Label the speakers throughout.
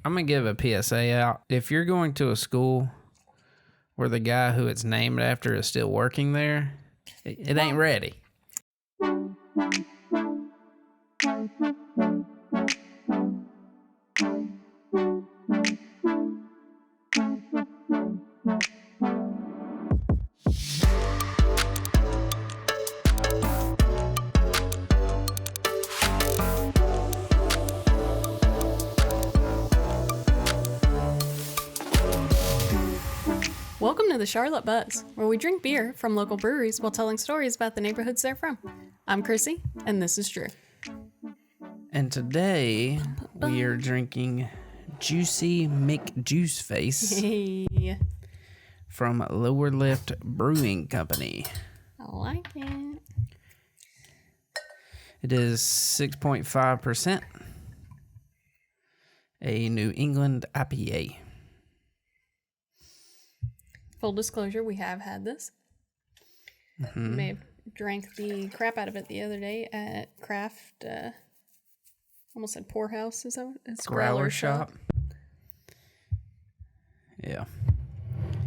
Speaker 1: I'm going to give a PSA out. If you're going to a school where the guy who it's named after is still working there, it ain't ready.
Speaker 2: Welcome to the Charlotte Buzz, where we drink beer from local breweries while telling stories about the neighborhoods they're from. I'm Chrissy, and this is Drew.
Speaker 1: And today we are drinking Juicy McJuiceface
Speaker 2: Hey,
Speaker 1: from Lower Lift Brewing Company.
Speaker 2: I like it.
Speaker 1: It is 6.5%, a New England IPA.
Speaker 2: Full disclosure, we have had this. We may have drank the crap out of it the other day at Craft, almost said Poorhouse, is that what it's?
Speaker 1: Growler Shop. Yeah.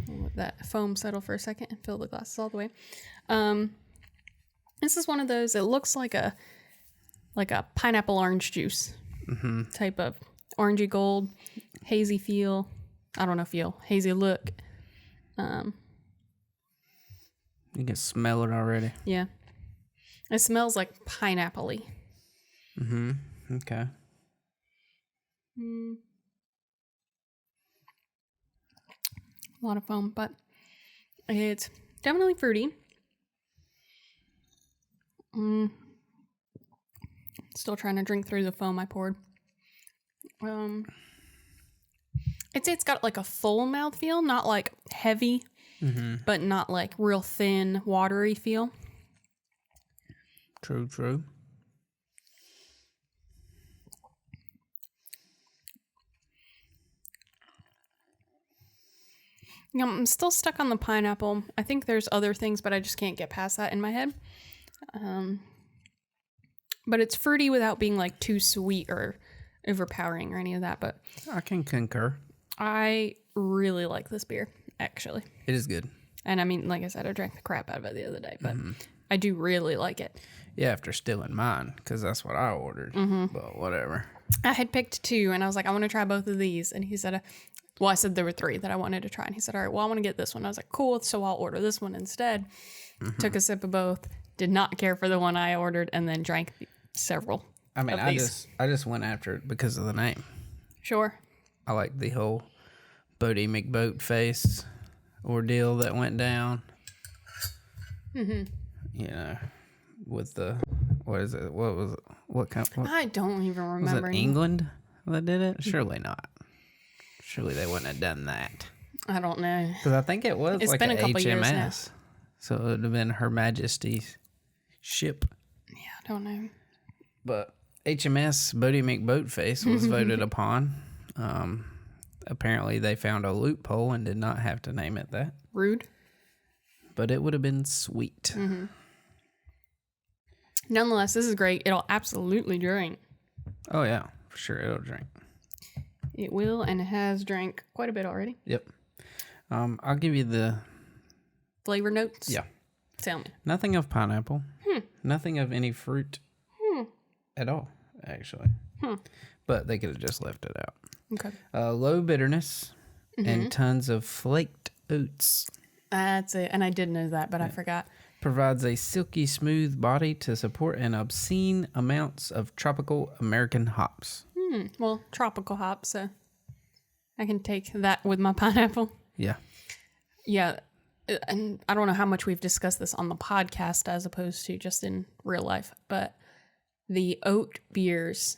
Speaker 2: I'll let that foam settle for a second and fill the glasses all the way. This is one of those, it looks like a pineapple orange juice type of orangey gold, hazy feel. I don't know, hazy look.
Speaker 1: You can smell it already.
Speaker 2: Yeah. It smells like pineapple-y.
Speaker 1: Okay.
Speaker 2: A lot of foam, but it's definitely fruity. Still trying to drink through the foam I poured. I'd say it's got like a full mouthfeel, not like heavy, but not like real thin, watery feel.
Speaker 1: True.
Speaker 2: Yeah, I'm still stuck on the pineapple. I think there's other things, but I just can't get past that in my head. But it's fruity without being like too sweet or overpowering or any of that. But
Speaker 1: I can concur.
Speaker 2: I really like this beer, actually.
Speaker 1: It is good.
Speaker 2: And I mean, like I said, I drank the crap out of it the other day, but I do really like it.
Speaker 1: Yeah, after stealing mine, because that's what I ordered. But whatever.
Speaker 2: I had picked two, and I was like, I want to try both of these. And he said, I said there were three that I wanted to try. And he said, all right, well, I want to get this one. I was like, cool, so I'll order this one instead. Took a sip of both, did not care for the one I ordered, and then drank several.
Speaker 1: I mean, I just went after it because of the name.
Speaker 2: Sure. I
Speaker 1: like the whole Bodie McBoatface ordeal that went down. You know, with the, what is it? What was it? What kind?
Speaker 2: I don't even remember.
Speaker 1: Was it England that did it? Surely not. Surely they wouldn't have done that.
Speaker 2: I don't know.
Speaker 1: Because I think it was
Speaker 2: it's
Speaker 1: like
Speaker 2: been
Speaker 1: a
Speaker 2: couple
Speaker 1: HMS.
Speaker 2: Years now.
Speaker 1: So it would have been Her Majesty's ship.
Speaker 2: Yeah, I don't know.
Speaker 1: But HMS Bodie McBoatface was voted upon. Apparently they found a loophole and did not have to name it that.
Speaker 2: Rude.
Speaker 1: But it would have been sweet.
Speaker 2: Nonetheless, this is great. It'll absolutely drink.
Speaker 1: Oh, yeah. For sure it'll drink.
Speaker 2: It will, and it has drank quite a bit already.
Speaker 1: Yep. I'll give you the...
Speaker 2: flavor notes?
Speaker 1: Yeah.
Speaker 2: Tell me.
Speaker 1: Nothing of pineapple. Nothing of any fruit at all, actually. But they could have just left it out.
Speaker 2: Okay.
Speaker 1: Low bitterness and tons of flaked oats.
Speaker 2: That's it. And I did know that, but I forgot.
Speaker 1: Provides a silky smooth body to support an obscene amounts of tropical American hops.
Speaker 2: Well, tropical hops, so I can take that with my pineapple.
Speaker 1: Yeah.
Speaker 2: Yeah. And I don't know how much we've discussed this on the podcast as opposed to just in real life, but the oat beers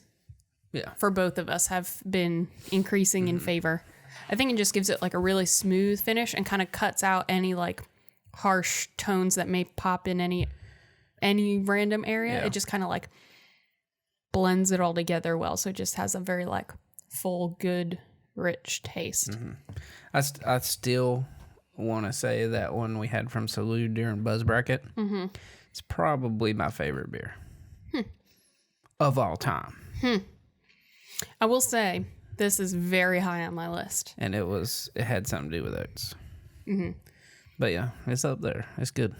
Speaker 2: for both of us have been increasing in favor. I think it just gives it like a really smooth finish and kind of cuts out any like harsh tones that may pop in any random area.
Speaker 1: Yeah.
Speaker 2: It just kind of like blends it all together well. So it just has a very like full, good, rich taste.
Speaker 1: I still want to say that one we had from Salud during Buzz Bracket. It's probably my favorite beer of all time.
Speaker 2: I will say This is very high on my list.
Speaker 1: And it had something to do with oats. Mm-hmm. But yeah, it's up there. It's good.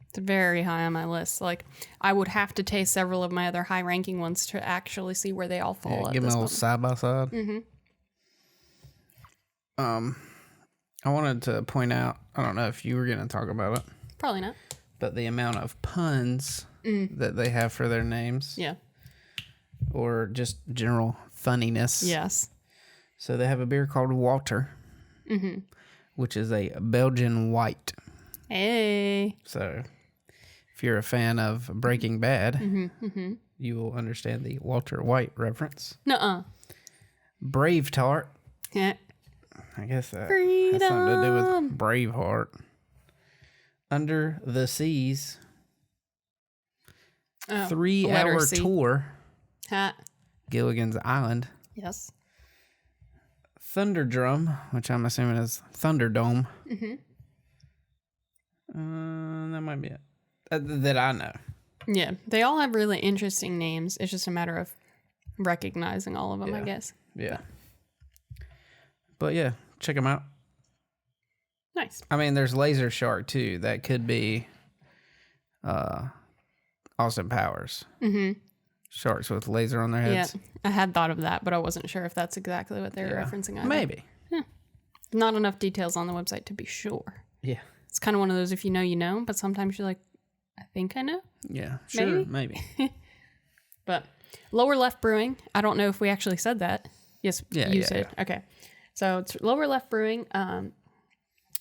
Speaker 2: It's very high on my list. Like, I would have to taste several of my other high-ranking ones to actually see where they all fall.
Speaker 1: Yeah, give me a little side by side.
Speaker 2: Mm-hmm.
Speaker 1: I wanted to point out, I don't know if you were going to talk about it.
Speaker 2: Probably not.
Speaker 1: But the amount of puns that they have for their names.
Speaker 2: Yeah.
Speaker 1: Or just general funniness.
Speaker 2: Yes.
Speaker 1: So they have a beer called Walter, which is a Belgian white.
Speaker 2: Hey.
Speaker 1: So if you're a fan of Breaking Bad, you will understand the Walter White reference.
Speaker 2: Nuh-uh.
Speaker 1: Brave Tart.
Speaker 2: Yeah.
Speaker 1: I guess that has something to do with Braveheart. Under the Seas. 3-hour tour. Gilligan's Island.
Speaker 2: Yes.
Speaker 1: Thunderdrum, which I'm assuming is Thunderdome. That might be it. That I know.
Speaker 2: Yeah. They all have really interesting names. It's just a matter of recognizing all of them, I guess.
Speaker 1: Yeah. But yeah, check them out.
Speaker 2: Nice.
Speaker 1: I mean, there's Laser Shark too. That could be Austin Powers. Sharks with laser on their heads.
Speaker 2: Yeah, I had thought of that, but I wasn't sure if that's exactly what they were referencing. Either.
Speaker 1: Maybe.
Speaker 2: Not enough details on the website to be sure.
Speaker 1: Yeah.
Speaker 2: It's kind of one of those, if you know, you know, but sometimes you're like, I think I know.
Speaker 1: Yeah, sure, maybe.
Speaker 2: But Lower Left Brewing, I don't know if we actually said that. Yes, you said. Yeah. Okay. So it's Lower Left Brewing.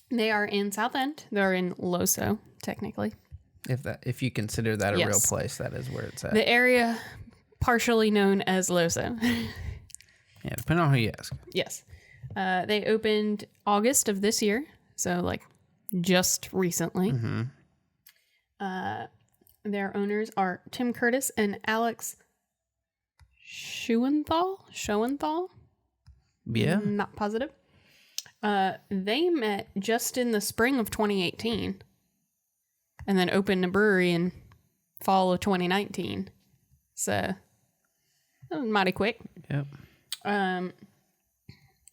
Speaker 2: They are in South End. They're in Loso, technically.
Speaker 1: If you consider that a real place, that is where it's at.
Speaker 2: The area partially known as Loso.
Speaker 1: Yeah, depending on who you ask.
Speaker 2: Yes. They opened August of this year, so like just recently. Their owners are Tim Curtis and Alex Schoenthal?
Speaker 1: Yeah.
Speaker 2: Not positive. They met just in the spring of 2018 and then opened a brewery in fall of 2019. So, mighty quick.
Speaker 1: Yep.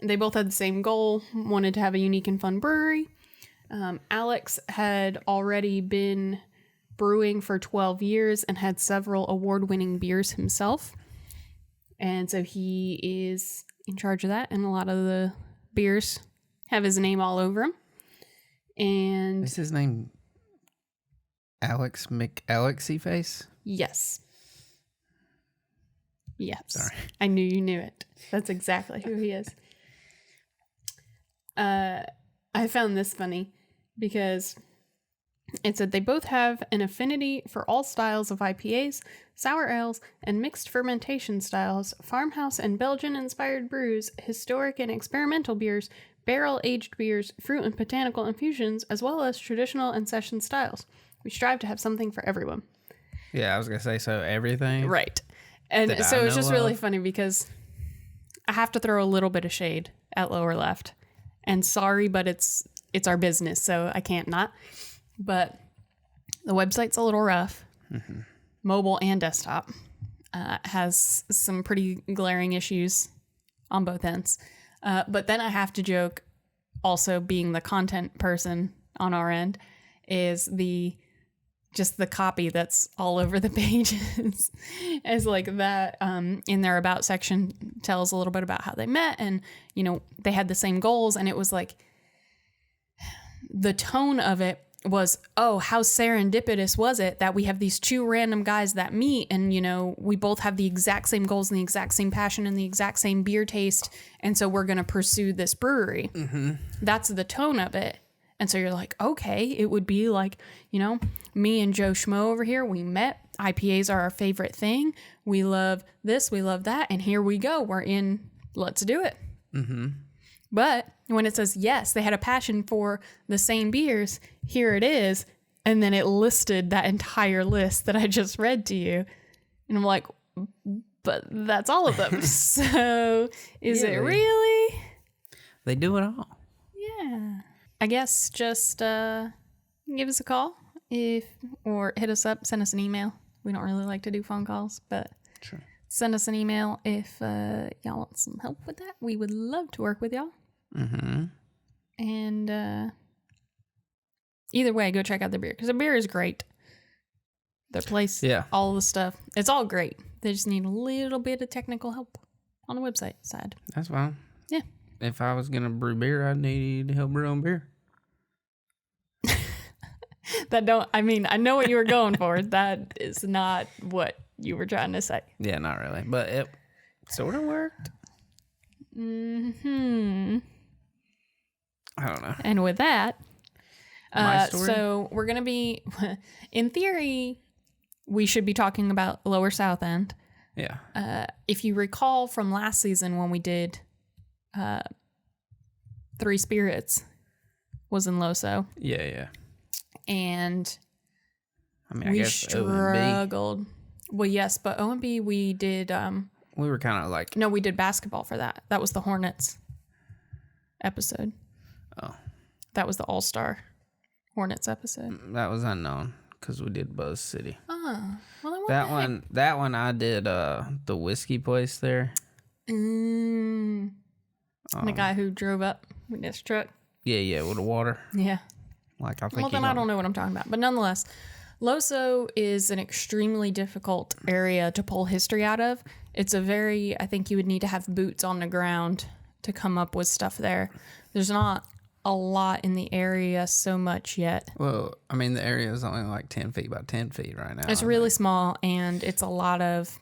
Speaker 2: They both had the same goal, wanted to have a unique and fun brewery. Alex had already been brewing for 12 years and had several award-winning beers himself. And so he is in charge of that, and a lot of the beers have his name all over them. And
Speaker 1: is his name Alex McAlexyface?
Speaker 2: Yes. Yes.
Speaker 1: Sorry.
Speaker 2: I knew you knew it. That's exactly who he is. I found this funny because it said they both have an affinity for all styles of IPAs, sour ales, and mixed fermentation styles, farmhouse and Belgian-inspired brews, historic and experimental beers, barrel-aged beers, fruit and botanical infusions, as well as traditional and session styles. We strive to have something for everyone.
Speaker 1: Yeah, I was going to say, so everything.
Speaker 2: Right. And so it's just really funny because I have to throw a little bit of shade at Lower Left. And sorry, but it's our business, so I can't not. But the website's a little rough. Mobile and desktop. Has some pretty glaring issues on both ends. But then I have to joke, also being the content person on our end, is the copy that's all over the pages as like that in their about section tells a little bit about how they met and, you know, they had the same goals. And it was like the tone of it was, oh, how serendipitous was it that we have these two random guys that meet and, you know, we both have the exact same goals and the exact same passion and the exact same beer taste. And so we're going to pursue this brewery. That's the tone of it. And so you're like, okay, it would be like, you know, me and Joe Schmo over here, we met. IPAs are our favorite thing. We love this, we love that. And here we go. We're in, let's do it. But when it says, yes, they had a passion for the same beers, here it is. And then it listed that entire list that I just read to you. And I'm like, but that's all of them. So is it really?
Speaker 1: They do it all.
Speaker 2: Yeah. I guess just give us a call or hit us up, send us an email. We don't really like to do phone calls, but Send us an email if y'all want some help with that. We would love to work with y'all.
Speaker 1: Mm-hmm.
Speaker 2: And either way, go check out their beer, because their beer is great. Their place, all the stuff. It's all great. They just need a little bit of technical help on the website side.
Speaker 1: That's fine.
Speaker 2: Yeah.
Speaker 1: If I was going to brew beer, I'd need help brew on beer.
Speaker 2: I know what you were going for. That is not what you were trying to say.
Speaker 1: Yeah, not really. But it sort of worked.
Speaker 2: Mm-hmm.
Speaker 1: I don't know.
Speaker 2: And with that,
Speaker 1: My story?
Speaker 2: So we're going to be, in theory, we should be talking about Lower South End.
Speaker 1: Yeah.
Speaker 2: If you recall from last season when we did Three Spirits was in Loso.
Speaker 1: Yeah.
Speaker 2: And
Speaker 1: I mean, I
Speaker 2: we
Speaker 1: guess
Speaker 2: struggled. Well, yes, but O&B we did...
Speaker 1: we were kind of like...
Speaker 2: No, we did basketball for that. That was the Hornets episode.
Speaker 1: Oh.
Speaker 2: That was the All-Star Hornets episode.
Speaker 1: That was unknown because we did Buzz City.
Speaker 2: Oh. Well,
Speaker 1: that one I did the whiskey place there.
Speaker 2: The guy who drove up with his truck.
Speaker 1: Yeah, with the water.
Speaker 2: Yeah.
Speaker 1: Like I think.
Speaker 2: Well, then I don't know what I'm talking about. But nonetheless, Loso is an extremely difficult area to pull history out of. It's I think you would need to have boots on the ground to come up with stuff there. There's not a lot in the area so much yet.
Speaker 1: Well, I mean, the area is only like 10 feet by 10 feet right now.
Speaker 2: It's really small, and it's a lot of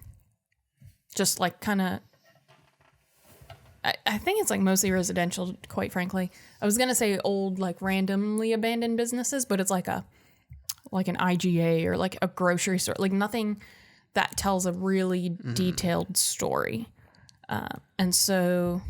Speaker 2: just like kind of... I think it's like mostly residential, quite frankly. I was going to say old, like randomly abandoned businesses, but it's like an IGA or like a grocery store, like nothing that tells a really detailed story. And so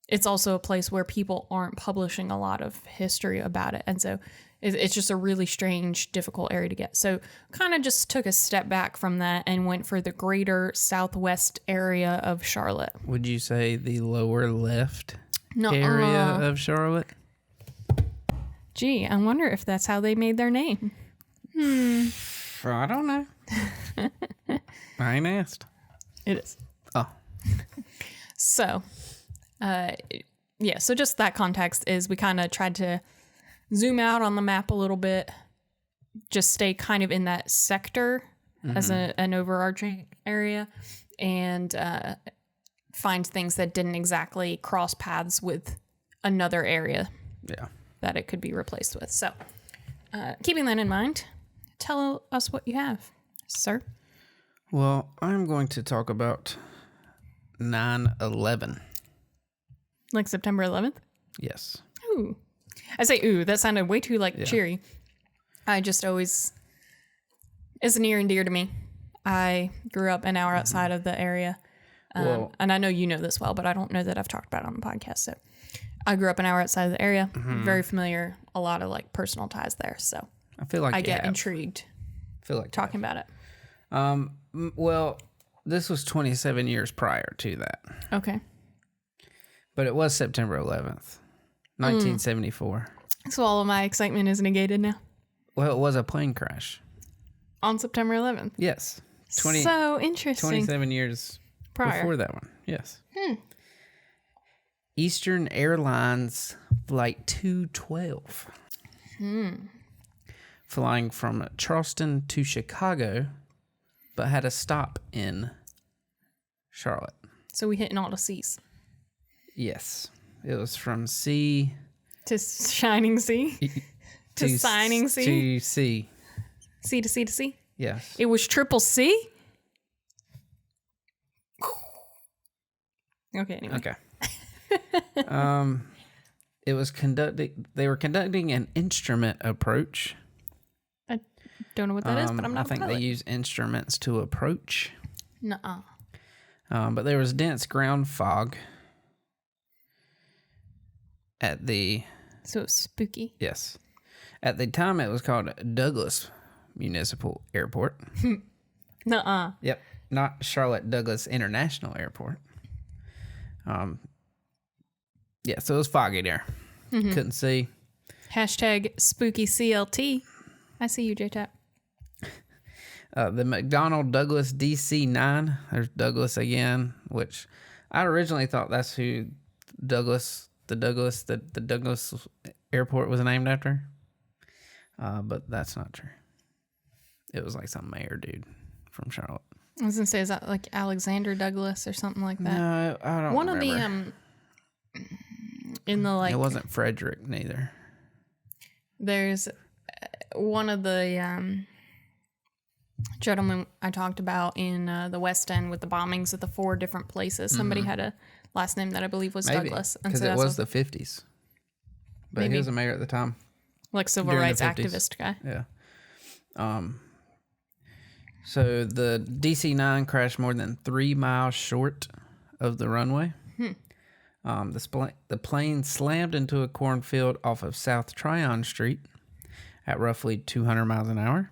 Speaker 2: it's also a place where people aren't publishing a lot of history about it. And so it's just a really strange, difficult area to get. So kind of just took a step back from that and went for the greater southwest area of Charlotte.
Speaker 1: Would you say the lower left area of Charlotte?
Speaker 2: Gee, I wonder if that's how they made their name.
Speaker 1: I don't know. I ain't asked.
Speaker 2: It is.
Speaker 1: Oh.
Speaker 2: So, so just that context is we kind of tried to zoom out on the map a little bit, just stay kind of in that sector as an overarching area, and find things that didn't exactly cross paths with another area that it could be replaced with. So, keeping that in mind, tell us what you have, sir.
Speaker 1: Well, I'm going to talk about 9/11.
Speaker 2: Like September 11th?
Speaker 1: Yes.
Speaker 2: Ooh. I say ooh, that sounded way too cheery. I just always... It's near and dear to me. I grew up an hour outside of the area. And I know you know this well, but I don't know that I've talked about it on the podcast. So I grew up an hour outside of the area. Very familiar. A lot of like personal ties there. So
Speaker 1: I feel like
Speaker 2: I get intrigued talking about it.
Speaker 1: Well, this was 27 years prior to that.
Speaker 2: Okay.
Speaker 1: But it was September 11th, 1974.
Speaker 2: So all of my excitement is negated now?
Speaker 1: Well, it was a plane crash.
Speaker 2: On September 11th?
Speaker 1: Yes.
Speaker 2: So interesting.
Speaker 1: 27 years prior. Before that one, yes. Eastern Airlines Flight 212. Flying from Charleston to Chicago, but had a stop in Charlotte.
Speaker 2: So we hitting all the C's.
Speaker 1: Yes. It was from C...
Speaker 2: To shining C? to signing C?
Speaker 1: To C.
Speaker 2: C to C to C?
Speaker 1: Yes.
Speaker 2: It was triple C? Okay, anyway.
Speaker 1: Okay. It was they were conducting an instrument approach.
Speaker 2: I don't know what that is, but I'm not
Speaker 1: I think they use instruments to approach.
Speaker 2: Nuh-uh.
Speaker 1: But there was dense ground fog at the...
Speaker 2: So it's spooky.
Speaker 1: Yes. At the time, it was called Douglas Municipal Airport.
Speaker 2: Nuh-uh.
Speaker 1: Yep. Not Charlotte Douglas International Airport. Yeah, so it was foggy there. Couldn't see.
Speaker 2: Hashtag spooky CLT. I see you, J-Tap.
Speaker 1: The McDonnell Douglas DC-9. There's Douglas again, which I originally thought that's who the Douglas airport was named after. But that's not true. It was like some mayor dude from Charlotte.
Speaker 2: I was gonna say, is that like Alexander Douglas or something like that?
Speaker 1: No, I don't
Speaker 2: One
Speaker 1: remember.
Speaker 2: of the in the like
Speaker 1: it wasn't Frederick neither.
Speaker 2: There's one of the gentlemen I talked about in the West End with the bombings at the 4 different places. Somebody had a last name that I believe was
Speaker 1: Maybe,
Speaker 2: Douglas,
Speaker 1: because it was the 50s. But
Speaker 2: Maybe.
Speaker 1: he was a mayor at the time.
Speaker 2: Like civil
Speaker 1: during
Speaker 2: rights
Speaker 1: the 50s.
Speaker 2: activist guy.
Speaker 1: Yeah. So the DC-9 crashed more than 3 miles short of the runway. The plane slammed into a cornfield off of South Tryon Street at roughly 200 miles an hour.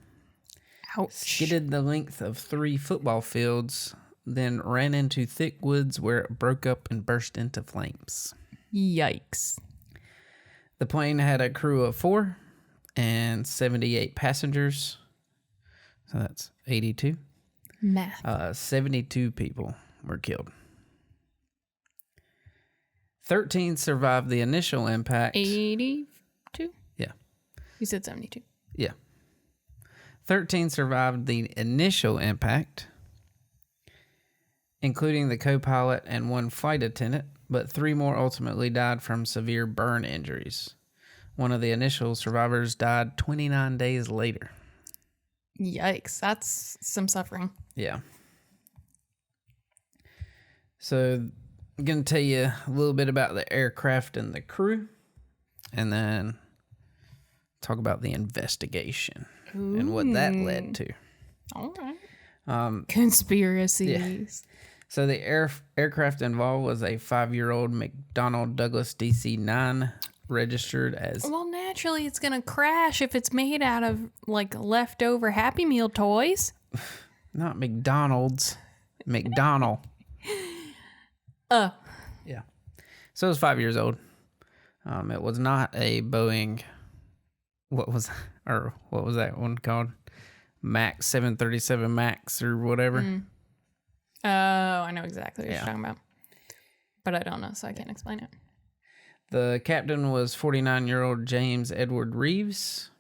Speaker 2: Ouch.
Speaker 1: Skidded the length of 3 football fields, then ran into thick woods where it broke up and burst into flames.
Speaker 2: Yikes.
Speaker 1: The plane had a crew of 4 and 78 passengers. So that's 82.
Speaker 2: Math.
Speaker 1: 72 people were killed. 13 survived the initial impact.
Speaker 2: 82?
Speaker 1: Yeah.
Speaker 2: You said 72.
Speaker 1: Yeah. 13 survived the initial impact, including the co-pilot and 1 flight attendant, but 3 more ultimately died from severe burn injuries. One of the initial survivors died 29 days later.
Speaker 2: Yikes. That's some suffering.
Speaker 1: Yeah. So I'm going to tell you a little bit about the aircraft and the crew, and then talk about the investigation and what that led to.
Speaker 2: All right. Conspiracies.
Speaker 1: Yeah. So the aircraft involved was a 5-year-old McDonnell Douglas DC-9 registered as...
Speaker 2: Well, naturally, it's going to crash if it's made out of, like, leftover Happy Meal toys.
Speaker 1: Not McDonald's. McDonnell. Yeah. So it was 5 years old. It was not a Boeing... What was that one called? Max 737 Max or whatever.
Speaker 2: Oh, I know exactly what you're talking about. But I don't know, so I can't explain it.
Speaker 1: The captain was 49-year-old James Edward Reeves.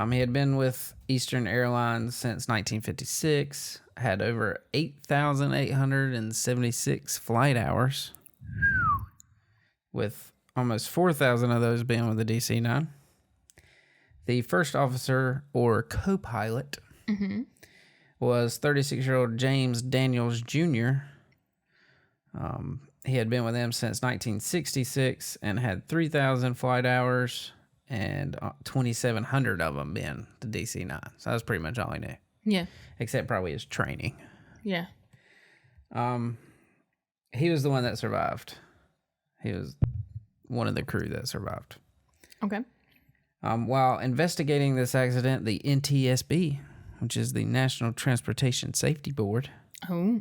Speaker 1: He had been with Eastern Airlines since 1956, had over 8,876 flight hours, with almost 4,000 of those being with the DC-9. The first officer, or co-pilot, was 36-year-old James Daniels Jr. He had been with them since 1966 and had 3,000 flight hours and 2,700 of them being the DC-9. So that's pretty much all he knew.
Speaker 2: Yeah.
Speaker 1: Except probably his training.
Speaker 2: Yeah.
Speaker 1: He was the one that survived. He was one of the crew that survived.
Speaker 2: Okay.
Speaker 1: While investigating this accident, the NTSB, which is the National Transportation Safety Board,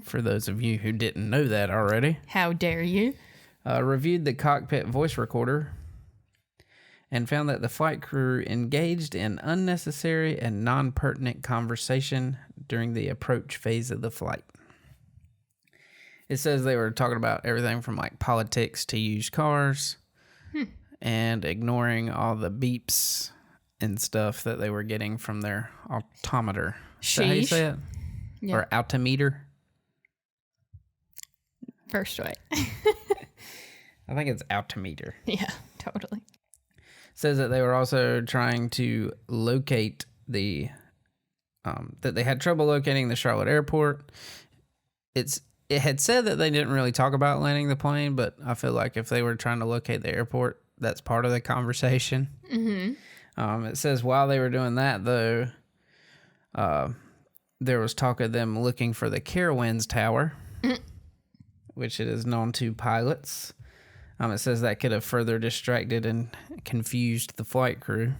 Speaker 1: for those of you who didn't know that already,
Speaker 2: how dare you,
Speaker 1: reviewed the cockpit voice recorder and found that the flight crew engaged in unnecessary and non-pertinent conversation during the approach phase of the flight. It says they were talking about everything from like politics to used cars and ignoring all the beeps and stuff that they were getting from their altimeter. Is that how you say it?
Speaker 2: Yeah.
Speaker 1: Or altimeter?
Speaker 2: First way.
Speaker 1: I think it's altimeter.
Speaker 2: Yeah, totally.
Speaker 1: Says that they were also trying to locate that they had trouble locating the Charlotte airport. It had said that they didn't really talk about landing the plane, but I feel like if they were trying to locate the airport, that's part of the conversation. It says while they were doing that, though, there was talk of them looking for the Carowinds Tower, which it is known to pilots. It says that could have further distracted and confused the flight crew.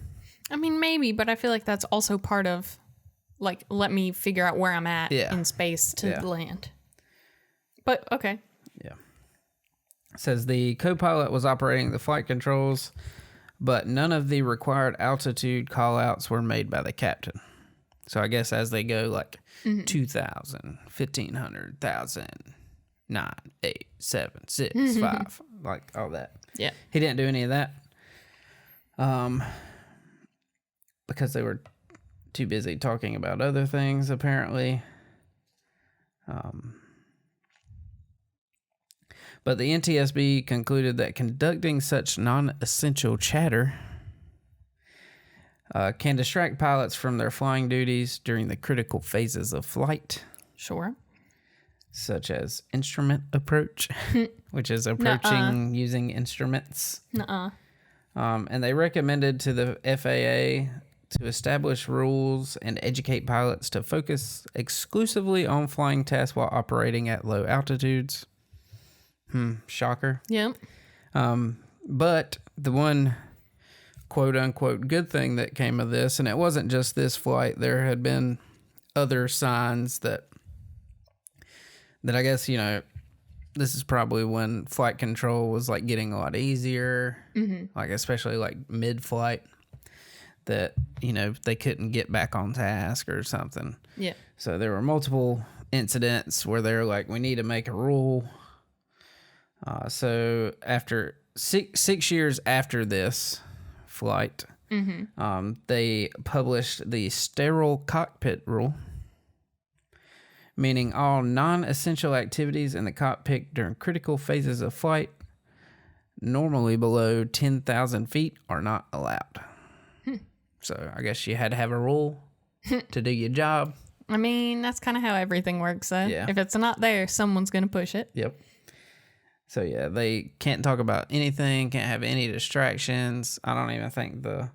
Speaker 2: I mean, maybe, but I feel like that's also part of, like, let me figure out where I'm at in space to land. But, okay.
Speaker 1: Yeah. It says the co-pilot was operating the flight controls, but none of the required altitude call-outs were made by the captain. So I guess as they go, like 2,000, 1,500, 1,000, 9, 8, 7, 6, 5, like all that.
Speaker 2: Yeah.
Speaker 1: He didn't do any of that because they were too busy talking about other things, apparently. But the NTSB concluded that conducting such non-essential chatter can distract pilots from their flying duties during the critical phases of flight.
Speaker 2: Sure.
Speaker 1: Such as instrument approach, which is approaching using instruments. And they recommended to the FAA to establish rules and educate pilots to focus exclusively on flying tests while operating at low altitudes. Shocker.
Speaker 2: Yep.
Speaker 1: But the one quote-unquote good thing that came of this, and it wasn't just this flight, there had been other signs that I guess, you know, this is probably when flight control was, like, getting a lot easier, like, especially, like, mid-flight, that, you know, they couldn't get back on task or something.
Speaker 2: Yeah.
Speaker 1: So there were multiple incidents where they're like, we need to make a rule. So after six years after this flight, they published the sterile cockpit rule, meaning all non-essential activities in the cockpit during critical phases of flight, normally below 10,000 feet, are not allowed. So I guess you had to have a rule to do your job.
Speaker 2: I mean, that's kind of how everything works, though.
Speaker 1: Yeah.
Speaker 2: If it's not there, someone's going to push it.
Speaker 1: Yep. So, yeah, they can't talk about anything, can't have any distractions. I don't even think the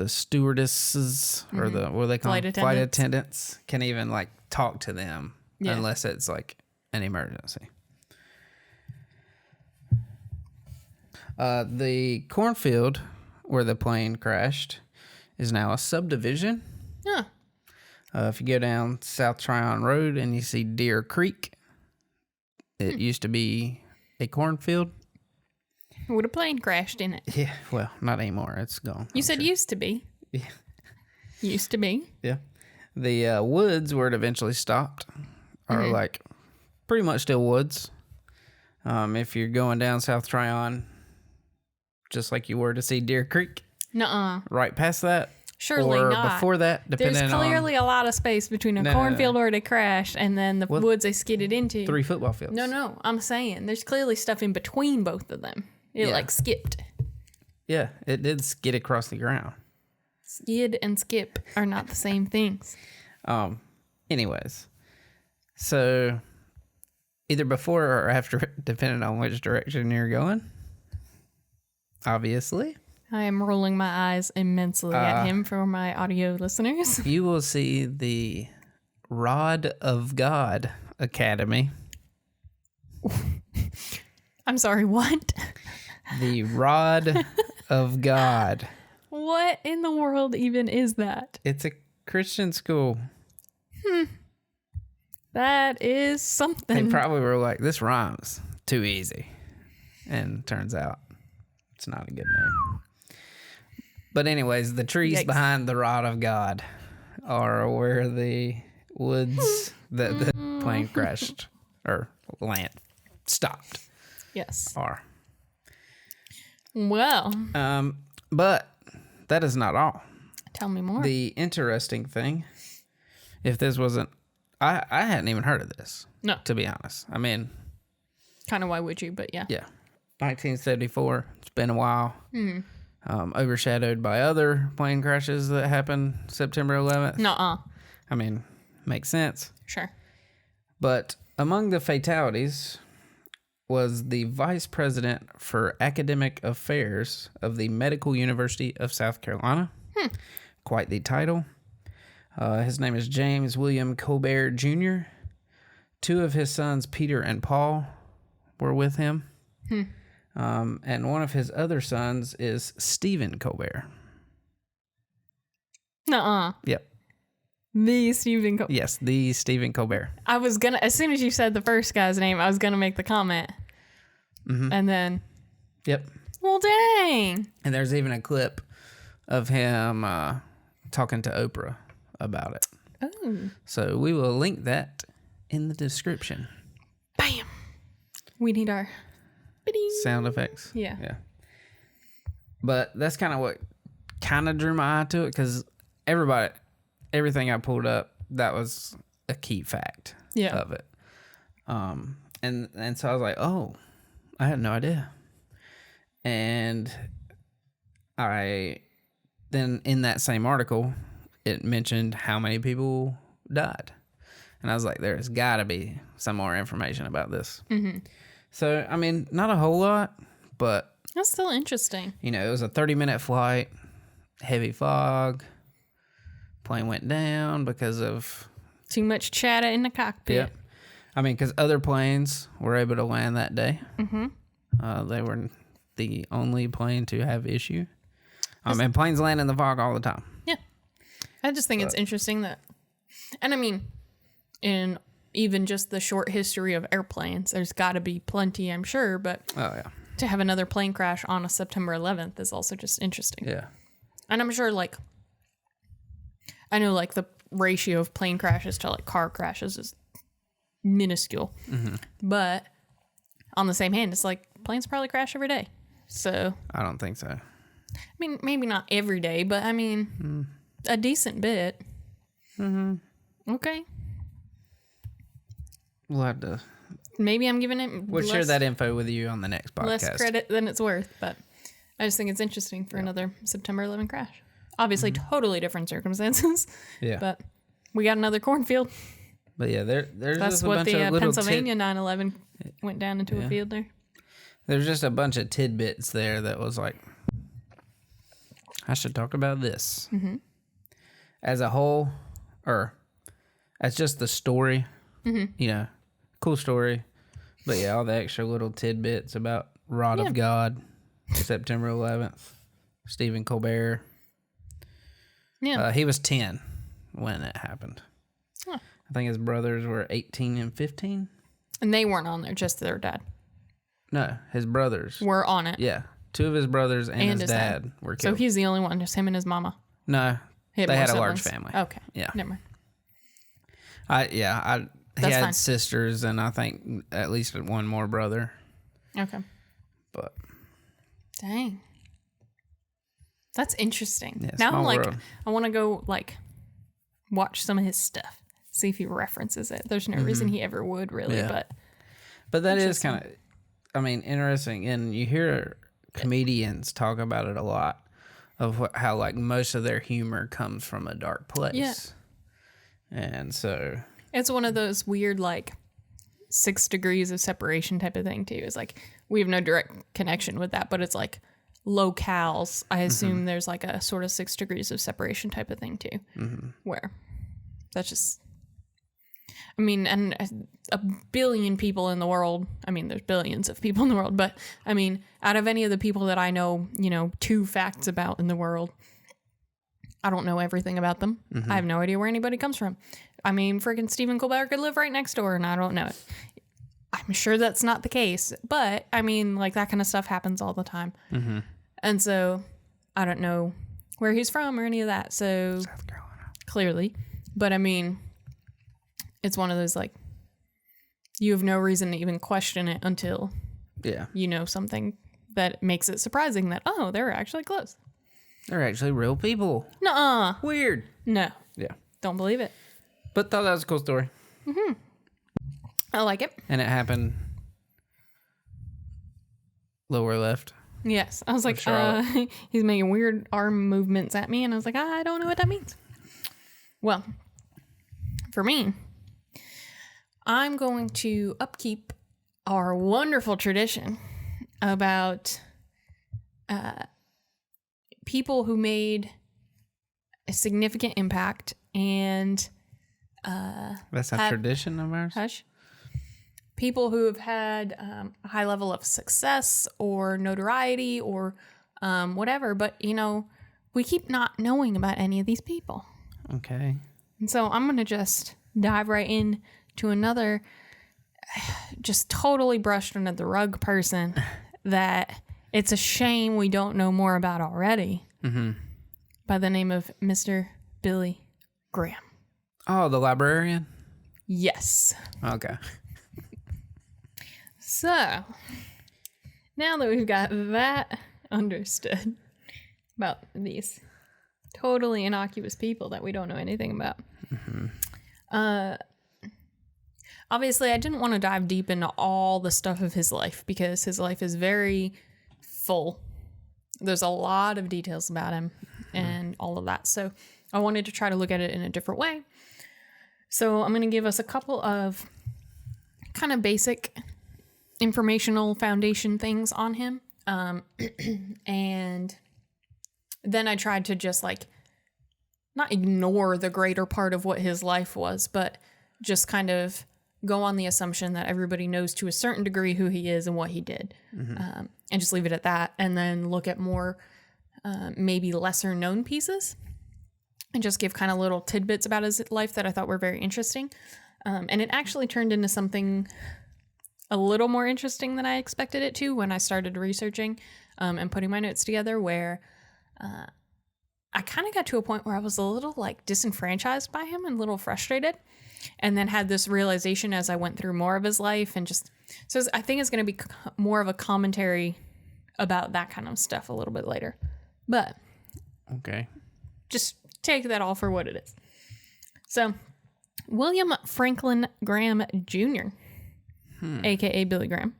Speaker 1: stewardesses or the, what do they call them? Flight attendants can even, like, talk to them unless it's, like, an emergency. The cornfield where the plane crashed is now a subdivision.
Speaker 2: Huh.
Speaker 1: If you go down South Tryon Road and you see Deer Creek, it used to be a cornfield.
Speaker 2: Would a plane crashed in it?
Speaker 1: Yeah, well, not anymore. It's gone.
Speaker 2: You said used to be.
Speaker 1: Yeah.
Speaker 2: Used to be.
Speaker 1: Yeah. The woods where it eventually stopped are like pretty much still woods. If you're going down South Tryon, just like you were to see Deer Creek.
Speaker 2: Nuh-uh.
Speaker 1: Right past that.
Speaker 2: Surely
Speaker 1: or
Speaker 2: not.
Speaker 1: Before that, depending on...
Speaker 2: There's clearly a lot of space between a cornfield where they crashed and then the woods they skidded into.
Speaker 1: 3 football fields.
Speaker 2: No, I'm saying there's clearly stuff in between both of them. It like skipped.
Speaker 1: Yeah, it did skid across the ground.
Speaker 2: Skid and skip are not the same things.
Speaker 1: Anyways, so either before or after, depending on which direction you're going, obviously.
Speaker 2: I am rolling my eyes immensely at him for my audio listeners.
Speaker 1: You will see the Rod of God Academy.
Speaker 2: I'm sorry, what?
Speaker 1: The Rod of God.
Speaker 2: What in the world even is that?
Speaker 1: It's a Christian school.
Speaker 2: That is something.
Speaker 1: They probably were like, this rhymes. Too easy. And turns out it's not a good name. But anyways, the trees behind the Rod of God are where the woods that the plane crashed or land stopped.
Speaker 2: Yes.
Speaker 1: Are.
Speaker 2: Well.
Speaker 1: But that is not all.
Speaker 2: Tell me more.
Speaker 1: The interesting thing, if this wasn't, I hadn't even heard of this.
Speaker 2: No.
Speaker 1: To be honest. I mean.
Speaker 2: Kind of why would you, but yeah.
Speaker 1: Yeah. 1974. It's been a while. Overshadowed by other plane crashes that happened September 11th.
Speaker 2: Nuh-uh.
Speaker 1: I mean, makes sense.
Speaker 2: Sure.
Speaker 1: But among the fatalities was the vice president for academic affairs of the Medical University of South Carolina. Quite the title. His name is James William Colbert Jr. 2 of his sons, Peter and Paul, were with him. And one of his other sons is Stephen Colbert.
Speaker 2: Nuh-uh.
Speaker 1: Yep.
Speaker 2: The Stephen Colbert.
Speaker 1: Yes, the Stephen Colbert.
Speaker 2: I was going to, as soon as you said the first guy's name, I was going to make the comment. And then.
Speaker 1: Yep.
Speaker 2: Well, dang.
Speaker 1: And there's even a clip of him talking to Oprah about it.
Speaker 2: Oh.
Speaker 1: So we will link that in the description.
Speaker 2: Bam. We need our
Speaker 1: sound effects.
Speaker 2: Yeah.
Speaker 1: But that's kind of what kind of drew my eye to it, because everything I pulled up, that was a key fact of it. And so I was like, oh, I had no idea. And then in that same article, it mentioned how many people died. And I was like, there's got to be some more information about this. Mm-hmm. So, I mean, not a whole lot, but...
Speaker 2: That's still interesting.
Speaker 1: You know, it was a 30-minute flight, heavy fog, plane went down because of...
Speaker 2: Too much chatter in the cockpit.
Speaker 1: Yeah. I mean, because other planes were able to land that day. Mm-hmm. They were the only plane to have issue. I mean, planes land in the fog all the time.
Speaker 2: Yeah. I just think it's interesting that... And I mean, in even just the short history of airplanes, there's got to be plenty, I'm sure, but...
Speaker 1: Oh, yeah.
Speaker 2: To have another plane crash on a September 11th is also just interesting.
Speaker 1: Yeah.
Speaker 2: And I'm sure, like, I know, like, the ratio of plane crashes to, like, car crashes is minuscule. Mm-hmm. But on the same hand, it's like planes probably crash every day. So.
Speaker 1: I don't think so.
Speaker 2: I mean, maybe not every day, but I mean, a decent bit. Mm-hmm. Okay.
Speaker 1: We'll have to.
Speaker 2: Maybe I'm giving it.
Speaker 1: We'll share that info with you on the next podcast.
Speaker 2: Less credit than it's worth, but I just think it's interesting for another September 11 crash. Obviously, totally different circumstances. Yeah. But we got another cornfield.
Speaker 1: But yeah, there's
Speaker 2: that's
Speaker 1: just a
Speaker 2: what
Speaker 1: bunch
Speaker 2: the
Speaker 1: of little
Speaker 2: Pennsylvania 9/11 went down into a field there.
Speaker 1: There's just a bunch of tidbits there that was like, I should talk about this. Mm-hmm. As a whole, or as just the story, you know, cool story. But yeah, all the extra little tidbits about Rod of God, September 11th, Stephen Colbert. Yeah. He was 10 when it happened. Huh. I think his brothers were 18 and 15.
Speaker 2: And they weren't on there, just their dad.
Speaker 1: No, his brothers
Speaker 2: were on it.
Speaker 1: Yeah. Two of his brothers and his dad were killed.
Speaker 2: So he's the only one, just him and his mama.
Speaker 1: No, they had a large family.
Speaker 2: Okay. Yeah. Never mind.
Speaker 1: He had sisters and I think at least one more brother.
Speaker 2: Okay.
Speaker 1: But.
Speaker 2: Dang. That's interesting.
Speaker 1: Yeah,
Speaker 2: now I'm like,
Speaker 1: world.
Speaker 2: I want to go like watch some of his stuff, see if he references it. There's no reason he ever would really,
Speaker 1: but that is kind of, I mean, interesting. And you hear comedians talk about it a lot of how like most of their humor comes from a dark place. Yeah. And so
Speaker 2: it's one of those weird like 6 degrees of separation type of thing too. It's like we have no direct connection with that, but it's like locales. I assume there's like a sort of 6 degrees of separation type of thing too, where that's just, I mean, and a billion people in the world, I mean, there's billions of people in the world, but I mean, out of any of the people that I know, 2 facts about in the world, I don't know everything about them. I have no idea where anybody comes from. I mean, freaking Stephen Colbert could live right next door and I don't know it. I'm sure that's not the case, but I mean, like that kind of stuff happens all the time. And so I don't know where he's from or any of that. So
Speaker 1: South Carolina.
Speaker 2: Clearly, but I mean, it's one of those like, you have no reason to even question it until you know something that makes it surprising that, oh, they're actually close.
Speaker 1: They're actually real people.
Speaker 2: Nuh-uh.
Speaker 1: Weird.
Speaker 2: No.
Speaker 1: Yeah.
Speaker 2: Don't believe it.
Speaker 1: But thought that was a cool story.
Speaker 2: I like it.
Speaker 1: And it happened lower left.
Speaker 2: Yes. I was like, he's making weird arm movements at me. And I was like, I don't know what that means. Well, for me, I'm going to upkeep our wonderful tradition about people who made a significant impact and
Speaker 1: that's a tradition of ours.
Speaker 2: Hush. People who have had a high level of success or notoriety or whatever, but we keep not knowing about any of these people.
Speaker 1: Okay.
Speaker 2: And so I'm going to just dive right in to another just totally brushed under the rug person that it's a shame we don't know more about already. By the name of Mr. Billy Graham.
Speaker 1: Oh, the librarian?
Speaker 2: Yes.
Speaker 1: Okay.
Speaker 2: So, now that we've got that understood about these totally innocuous people that we don't know anything about. Obviously, I didn't want to dive deep into all the stuff of his life because his life is very full. There's a lot of details about him and all of that. So I wanted to try to look at it in a different way. So I'm going to give us a couple of kind of basic informational foundation things on him. And then I tried to just like not ignore the greater part of what his life was, but just kind of go on the assumption that everybody knows to a certain degree who he is and what he did, and just leave it at that, and then look at more maybe lesser known pieces and just give kind of little tidbits about his life that I thought were very interesting. And it actually turned into something a little more interesting than I expected it to when I started researching and putting my notes together, where I kind of got to a point where I was a little like disenfranchised by him and a little frustrated, and then had this realization as I went through more of his life, and just, so I think it's going to be more of a commentary about that kind of stuff a little bit later, but
Speaker 1: Okay.
Speaker 2: just take that all for what it is. So William Franklin Graham Jr., aka Billy Graham.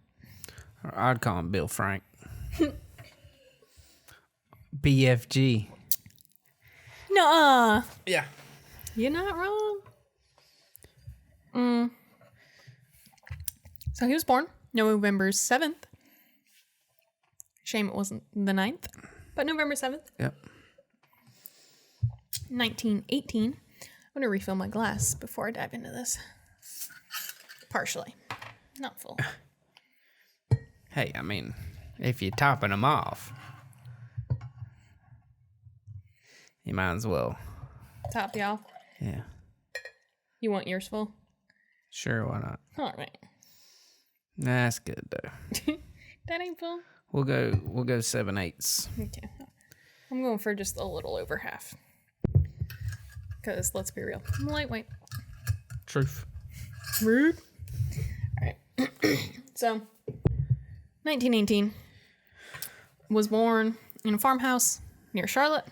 Speaker 1: I'd call him Bill Frank. BFG.
Speaker 2: Nuh-uh.
Speaker 1: Yeah.
Speaker 2: You're not wrong. So he was born November 7th. Shame it wasn't the 9th, but November 7th,
Speaker 1: Yep.
Speaker 2: 1918. I'm going to refill my glass before I dive into this. Partially. Not full.
Speaker 1: Hey, I mean, if you're topping them off, you might as well.
Speaker 2: Top, y'all.
Speaker 1: Yeah.
Speaker 2: You want yours full?
Speaker 1: Sure, why not?
Speaker 2: All right.
Speaker 1: Nah, that's good though.
Speaker 2: That ain't full.
Speaker 1: We'll go 7/8.
Speaker 2: Okay. I'm going for just a little over half. Because let's be real, I'm lightweight.
Speaker 1: Truth.
Speaker 2: Rude. All right. So, 1918. Was born in a farmhouse near Charlotte.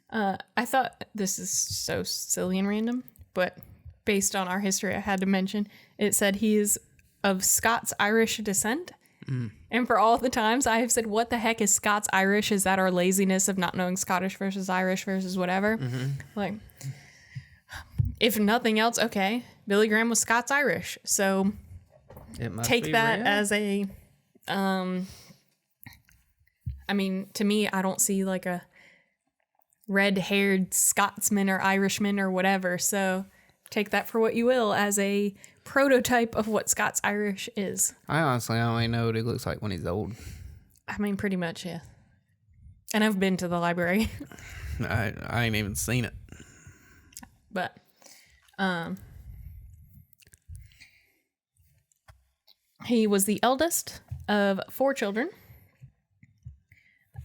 Speaker 2: I thought this is so silly and random, but based on our history, I had to mention, it said he is of Scots-Irish descent. And for all the times I have said, what the heck is Scots-Irish? Is that our laziness of not knowing Scottish versus Irish versus whatever? Like, if nothing else, okay, Billy Graham was Scots-Irish. So
Speaker 1: It must
Speaker 2: take
Speaker 1: be
Speaker 2: that
Speaker 1: real.
Speaker 2: as a, I mean, to me, I don't see like a red-haired Scotsman or Irishman or whatever. So take that for what you will as a prototype of what Scots-Irish is.
Speaker 1: I honestly only know what he looks like when he's old.
Speaker 2: I mean, pretty much, yeah. And I've been to the library.
Speaker 1: I ain't even seen it.
Speaker 2: But, he was the eldest of 4 children.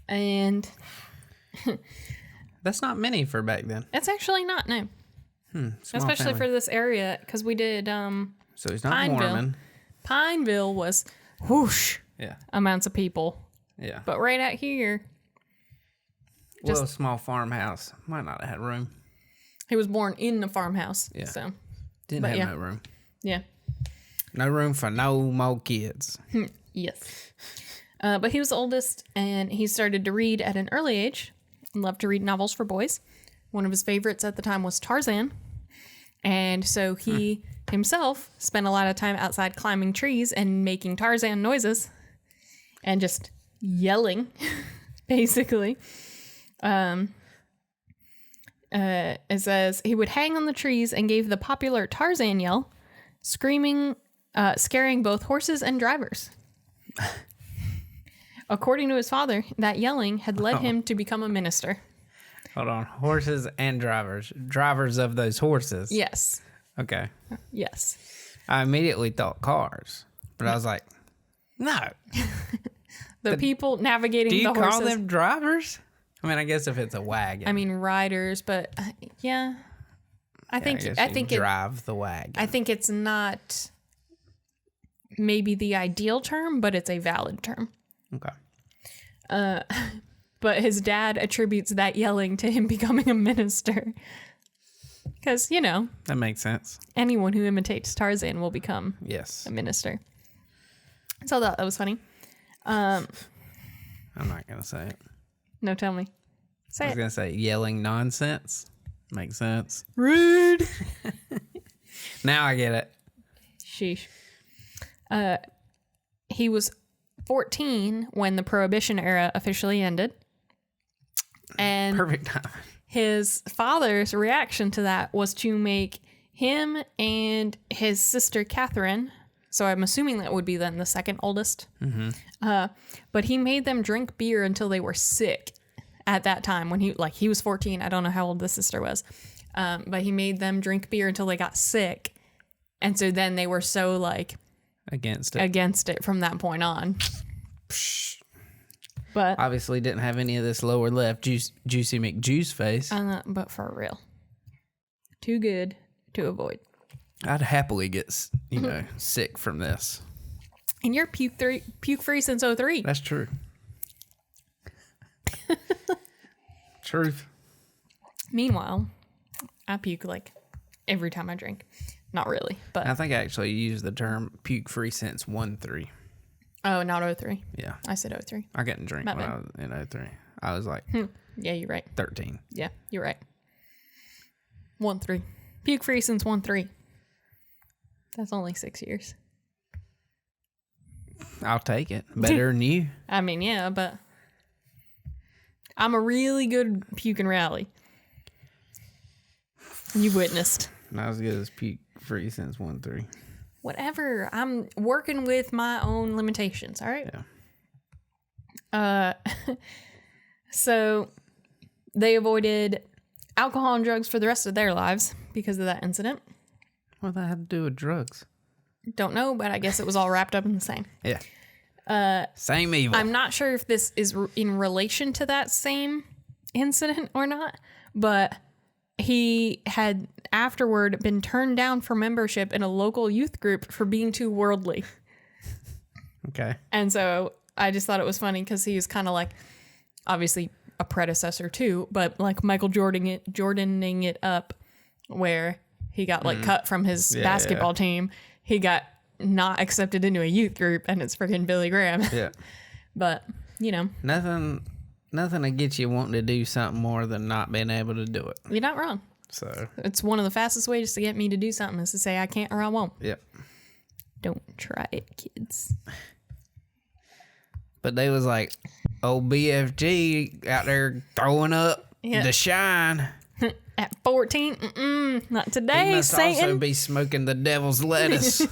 Speaker 2: And
Speaker 1: That's not many for back then.
Speaker 2: it's actually not, no.
Speaker 1: Small
Speaker 2: Especially
Speaker 1: family.
Speaker 2: for this area, because we did,
Speaker 1: So he's not
Speaker 2: Pineville.
Speaker 1: Mormon.
Speaker 2: Pineville was whoosh
Speaker 1: Yeah.
Speaker 2: amounts of people.
Speaker 1: Yeah.
Speaker 2: But right out here,
Speaker 1: Well, a small farmhouse. Might not have had room.
Speaker 2: he was born in the farmhouse.
Speaker 1: Yeah.
Speaker 2: So,
Speaker 1: Didn't
Speaker 2: But
Speaker 1: have
Speaker 2: yeah.
Speaker 1: no room.
Speaker 2: yeah.
Speaker 1: No room for no more kids.
Speaker 2: Yes. But he was the oldest, and he started to read at an early age. Loved to read novels for boys. One of his favorites at the time was Tarzan. And so he himself spent a lot of time outside climbing trees and making Tarzan noises and just yelling, basically. It says he would hang on the trees and gave the popular Tarzan yell, screaming, scaring both horses and drivers. According to his father, that yelling had led him to become a minister.
Speaker 1: Hold on. Horses and drivers. Drivers of those horses.
Speaker 2: Yes.
Speaker 1: Okay.
Speaker 2: Yes.
Speaker 1: I immediately thought cars. But I was like, no.
Speaker 2: The people navigating
Speaker 1: Do you
Speaker 2: the
Speaker 1: call
Speaker 2: horses.
Speaker 1: them drivers? I mean, I guess if it's a wagon.
Speaker 2: I mean, riders, but yeah. I think
Speaker 1: drive the wagon.
Speaker 2: I think it's not maybe the ideal term, but it's a valid term.
Speaker 1: Okay.
Speaker 2: But his dad attributes that yelling to him becoming a minister. Because,
Speaker 1: that makes sense.
Speaker 2: Anyone who imitates Tarzan will become a minister. So I thought that was funny.
Speaker 1: I'm not going to say it.
Speaker 2: No, tell me.
Speaker 1: I was going to say yelling nonsense. Makes sense.
Speaker 2: Rude.
Speaker 1: Now I get it.
Speaker 2: Sheesh. He was 14 when the Prohibition era officially ended. And
Speaker 1: perfect time.
Speaker 2: His father's reaction to that was to make him and his sister Catherine, so I'm assuming that would be then the second oldest, but he made them drink beer until they were sick at that time when he was 14. I don't know how old the sister was, but he made them drink beer until they got sick. And so then they were so against it from that point on. But
Speaker 1: obviously didn't have any of this lower left Juicy McJuice face.
Speaker 2: But for real. Too good to avoid.
Speaker 1: I'd happily get, sick from this.
Speaker 2: And you're puke free since 03.
Speaker 1: That's true. Truth.
Speaker 2: Meanwhile, I puke every time I drink. Not really, but
Speaker 1: I think I actually used the term puke free since 13.
Speaker 2: Oh, not 03.
Speaker 1: Yeah.
Speaker 2: I said 03.
Speaker 1: I couldn't drink when I was in 03. I was
Speaker 2: yeah, you're right.
Speaker 1: 13.
Speaker 2: Yeah, you're right. 13. Puke free since 13. That's only 6 years.
Speaker 1: I'll take it. Better than you.
Speaker 2: I mean, yeah, but I'm a really good puke and rally. You witnessed.
Speaker 1: Not as good as puke free since 13.
Speaker 2: Whatever. I'm working with my own limitations. All right.
Speaker 1: Yeah.
Speaker 2: So they avoided alcohol and drugs for the rest of their lives because of that incident.
Speaker 1: What that had to do with drugs?
Speaker 2: Don't know, but I guess it was all wrapped up in the same.
Speaker 1: Yeah. Same evil.
Speaker 2: I'm not sure if this is in relation to that same incident or not, but he had afterward been turned down for membership in a local youth group for being too worldly.
Speaker 1: Okay.
Speaker 2: And so I just thought it was funny because he was kind of obviously a predecessor too, but Michael Jordaning it up where he got cut from his basketball team. He got not accepted into a youth group, and it's freaking Billy Graham.
Speaker 1: Yeah.
Speaker 2: But,
Speaker 1: Nothing to get you wanting to do something more than not being able to do it.
Speaker 2: You're not wrong.
Speaker 1: So
Speaker 2: it's one of the fastest ways to get me to do something is to say I can't or I won't.
Speaker 1: Yep.
Speaker 2: Don't try it, kids.
Speaker 1: But they was old BFG out there throwing up the shine.
Speaker 2: At 14, not today,
Speaker 1: he must
Speaker 2: Satan.
Speaker 1: also be smoking the devil's lettuce.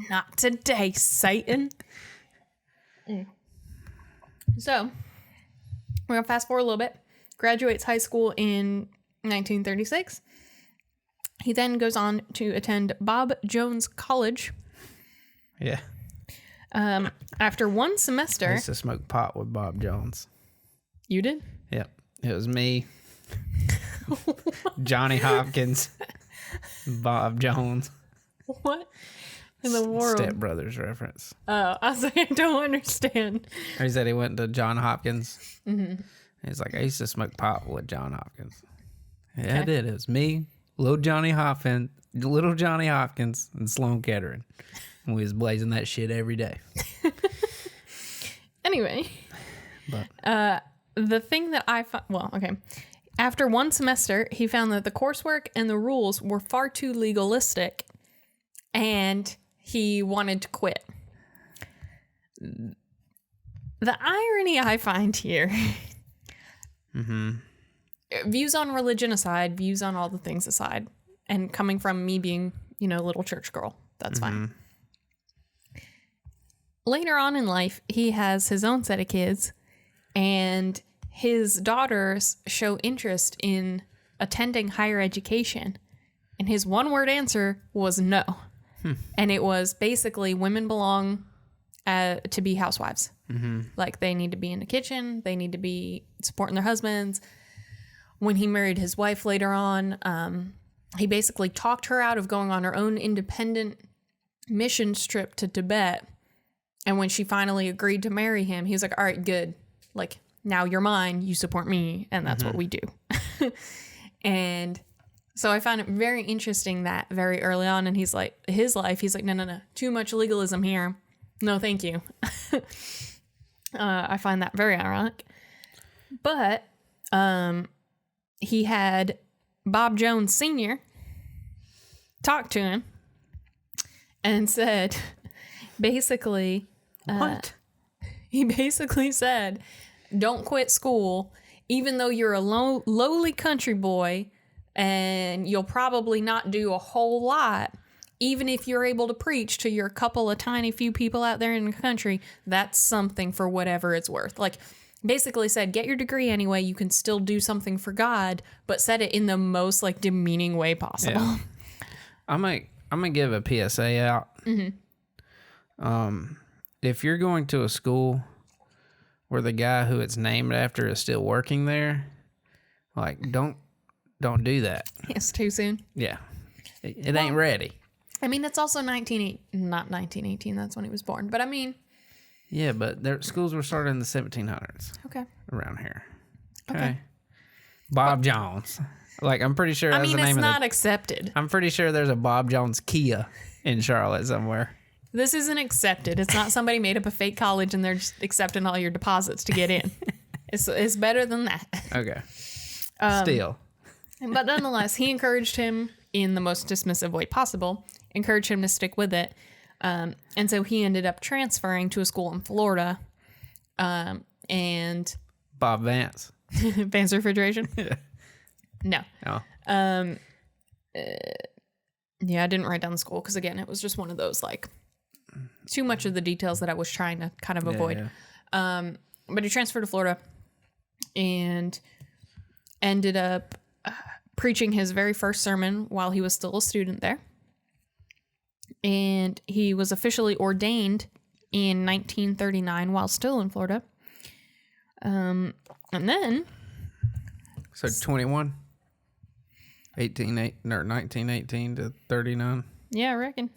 Speaker 2: Not today, Satan. So, we're going to fast forward a little bit. Graduates high school in 1936. He then goes on to attend Bob Jones College.
Speaker 1: Yeah.
Speaker 2: After one semester...
Speaker 1: I used to smoke pot with Bob Jones.
Speaker 2: You did?
Speaker 1: Yep. It was me, Johnny Hopkins, Bob Jones.
Speaker 2: What in the world?
Speaker 1: Step Brothers reference.
Speaker 2: Oh, I was like, I don't understand.
Speaker 1: He said he went to John Hopkins. Mm-hmm. He's like, I used to smoke pot with John Hopkins. Yeah, okay. I did. It was me, little Johnny Hopkins, and Sloan Kettering. And we was blazing that shit every day.
Speaker 2: Anyway, the thing that I found, after one semester, he found that the coursework and the rules were far too legalistic, and he wanted to quit. The irony I find here, views on religion aside, views on all the things aside, and coming from me being, little church girl, that's fine. Later on in life, he has his own set of kids, and his daughters show interest in attending higher education. And his one-word answer was no. And it was basically women belong to be housewives. Like, they need to be in the kitchen. They need to be supporting their husbands. When he married his wife later on, he basically talked her out of going on her own independent mission trip to Tibet. And when she finally agreed to marry him, he was like, all right, good. Like, now you're mine. You support me. And that's what we do. And so I found it very interesting that very early on in his life, he's like, no. Too much legalism here. No, thank you. I find that very ironic. But he had Bob Jones Sr. talk to him and said, basically,
Speaker 1: What?
Speaker 2: He basically said, don't quit school, even though you're a lowly country boy and you'll probably not do a whole lot. Even if you're able to preach to your couple of tiny few people out there in the country, that's something for whatever it's worth. Like, basically said, get your degree anyway. You can still do something for God, but said it in the most like demeaning way possible.
Speaker 1: Yeah. I'm gonna give a PSA out. If you're going to a school where the guy who it's named after is still working there, like, don't do that.
Speaker 2: It's too soon.
Speaker 1: Yeah, it ain't ready.
Speaker 2: I mean, it's also not 1918. That's when he was born. But I mean,
Speaker 1: yeah, but their schools were started in the 1700s.
Speaker 2: Okay.
Speaker 1: Around here. Okay. Bob Jones. Like, I'm pretty sure
Speaker 2: I
Speaker 1: that's
Speaker 2: mean,
Speaker 1: the name
Speaker 2: it's
Speaker 1: of
Speaker 2: not accepted.
Speaker 1: I'm pretty sure there's a Bob Jones Kia in Charlotte somewhere.
Speaker 2: This isn't accepted. It's not somebody made up a fake college and they're just accepting all your deposits to get in. It's better than that.
Speaker 1: Okay. Still.
Speaker 2: But nonetheless, he encouraged him in the most dismissive way possible, encouraged him to stick with it. And so he ended up transferring to a school in Florida. And
Speaker 1: Bob Vance.
Speaker 2: Vance Refrigeration? No.
Speaker 1: Oh.
Speaker 2: Yeah, I didn't write down the school because, again, it was just one of those, like, too much of the details that I was trying to kind of avoid. Yeah. But he transferred to Florida and ended up preaching his very first sermon while he was still a student there. And he was officially ordained in 1939 while still in Florida. And then...
Speaker 1: So 21? 1918 to 39?
Speaker 2: Yeah, I reckon.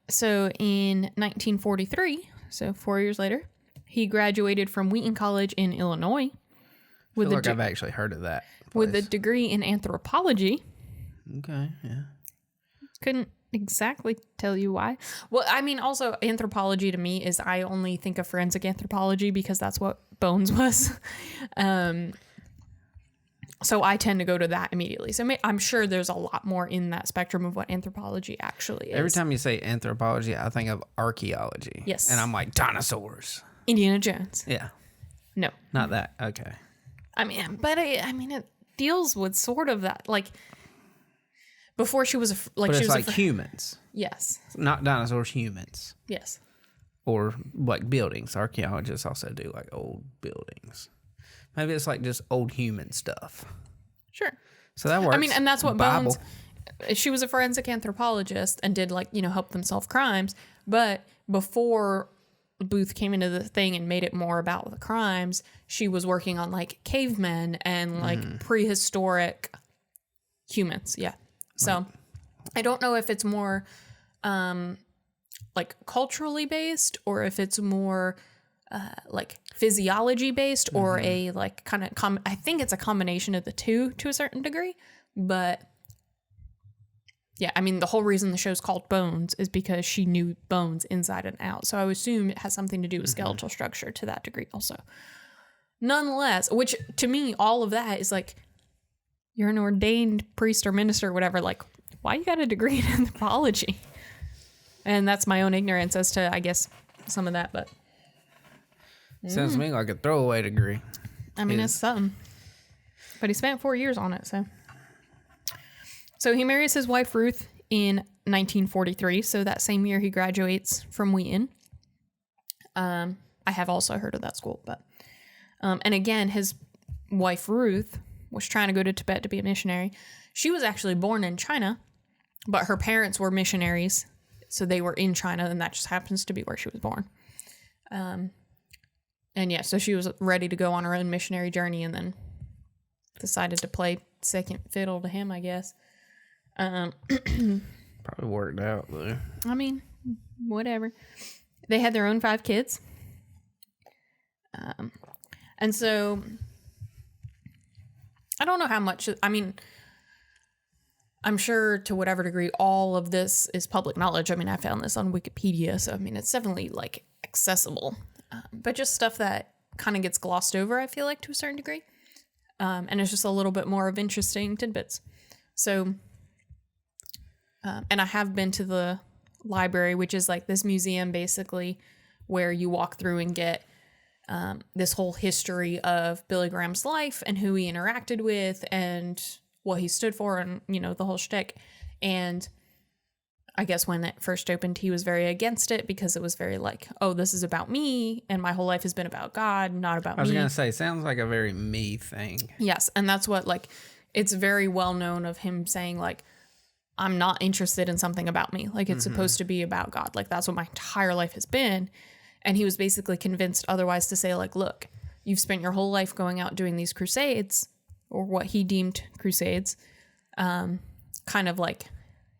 Speaker 2: So in 1943, so 4 years later, he graduated from Wheaton College in Illinois.
Speaker 1: I feel like I've actually heard of that place.
Speaker 2: With a degree in anthropology.
Speaker 1: Okay, yeah.
Speaker 2: Couldn't exactly tell you why. Well, I mean, also anthropology to me is, I only think of forensic anthropology because that's what Bones was. So I tend to go to that immediately. So I'm sure there's a lot more in that spectrum of what anthropology actually is.
Speaker 1: Every time you say anthropology, I think of archaeology.
Speaker 2: Yes.
Speaker 1: And I'm like, dinosaurs.
Speaker 2: Indiana Jones.
Speaker 1: Yeah.
Speaker 2: No.
Speaker 1: Not that. Okay.
Speaker 2: I mean, but it deals with sort of that, like, before she was
Speaker 1: but it's like humans.
Speaker 2: Yes.
Speaker 1: Not dinosaurs, humans.
Speaker 2: Yes.
Speaker 1: Or like buildings. Archaeologists also do like old buildings. Maybe it's like just old human stuff.
Speaker 2: Sure.
Speaker 1: So that works.
Speaker 2: I mean, and that's what
Speaker 1: Bible.
Speaker 2: Bones... She was a forensic anthropologist and did, like, help them solve crimes. But before Booth came into the thing and made it more about the crimes, she was working on, like, cavemen and, like, prehistoric humans. Yeah. So right. I don't know if it's more, like, culturally based or if it's more... like physiology based or a like kind of I think it's a combination of the two to a certain degree, but yeah, I mean, the whole reason the show's called Bones is because she knew bones inside and out. So I would assume it has something to do with skeletal structure to that degree also. Nonetheless, which to me, all of that is like, you're an ordained priest or minister or whatever, like, why you got a degree in anthropology? And that's my own ignorance as to, I guess, some of that, but
Speaker 1: sounds to me like a throwaway degree.
Speaker 2: I mean, it's something. But he spent 4 years on it, so. So he marries his wife, Ruth, in 1943. So that same year he graduates from Wheaton. I have also heard of that school, but. And again, his wife, Ruth, was trying to go to Tibet to be a missionary. She was actually born in China, but her parents were missionaries So they were in China, and that just happens to be where she was born. And yeah, so she was ready to go on her own missionary journey, and then decided to play second fiddle to him, I guess.
Speaker 1: Probably worked out, though.
Speaker 2: I mean, whatever. They had their own 5 kids. And so I don't know how much, I mean, I'm sure to whatever degree all of this is public knowledge. I mean, I found this on Wikipedia, so I mean, it's definitely like accessible, but just stuff that kind of gets glossed over, I feel like, to a certain degree. And it's just a little bit more of interesting tidbits. So, and I have been to the library, which is like this museum basically where you walk through and get this whole history of Billy Graham's life and who he interacted with and what he stood for and, you know, the whole shtick. And I guess when it first opened, he was very against it because it was very like, oh, this is about me and my whole life has been about God, not about me.
Speaker 1: I was going to say, sounds like a very me thing.
Speaker 2: Yes. And that's what, like, it's very well known of him saying, like, I'm not interested in something about me. Like, it's supposed to be about God. Like, that's what my entire life has been. And he was basically convinced otherwise to say, like, look, you've spent your whole life going out doing these crusades, or what he deemed crusades, kind of like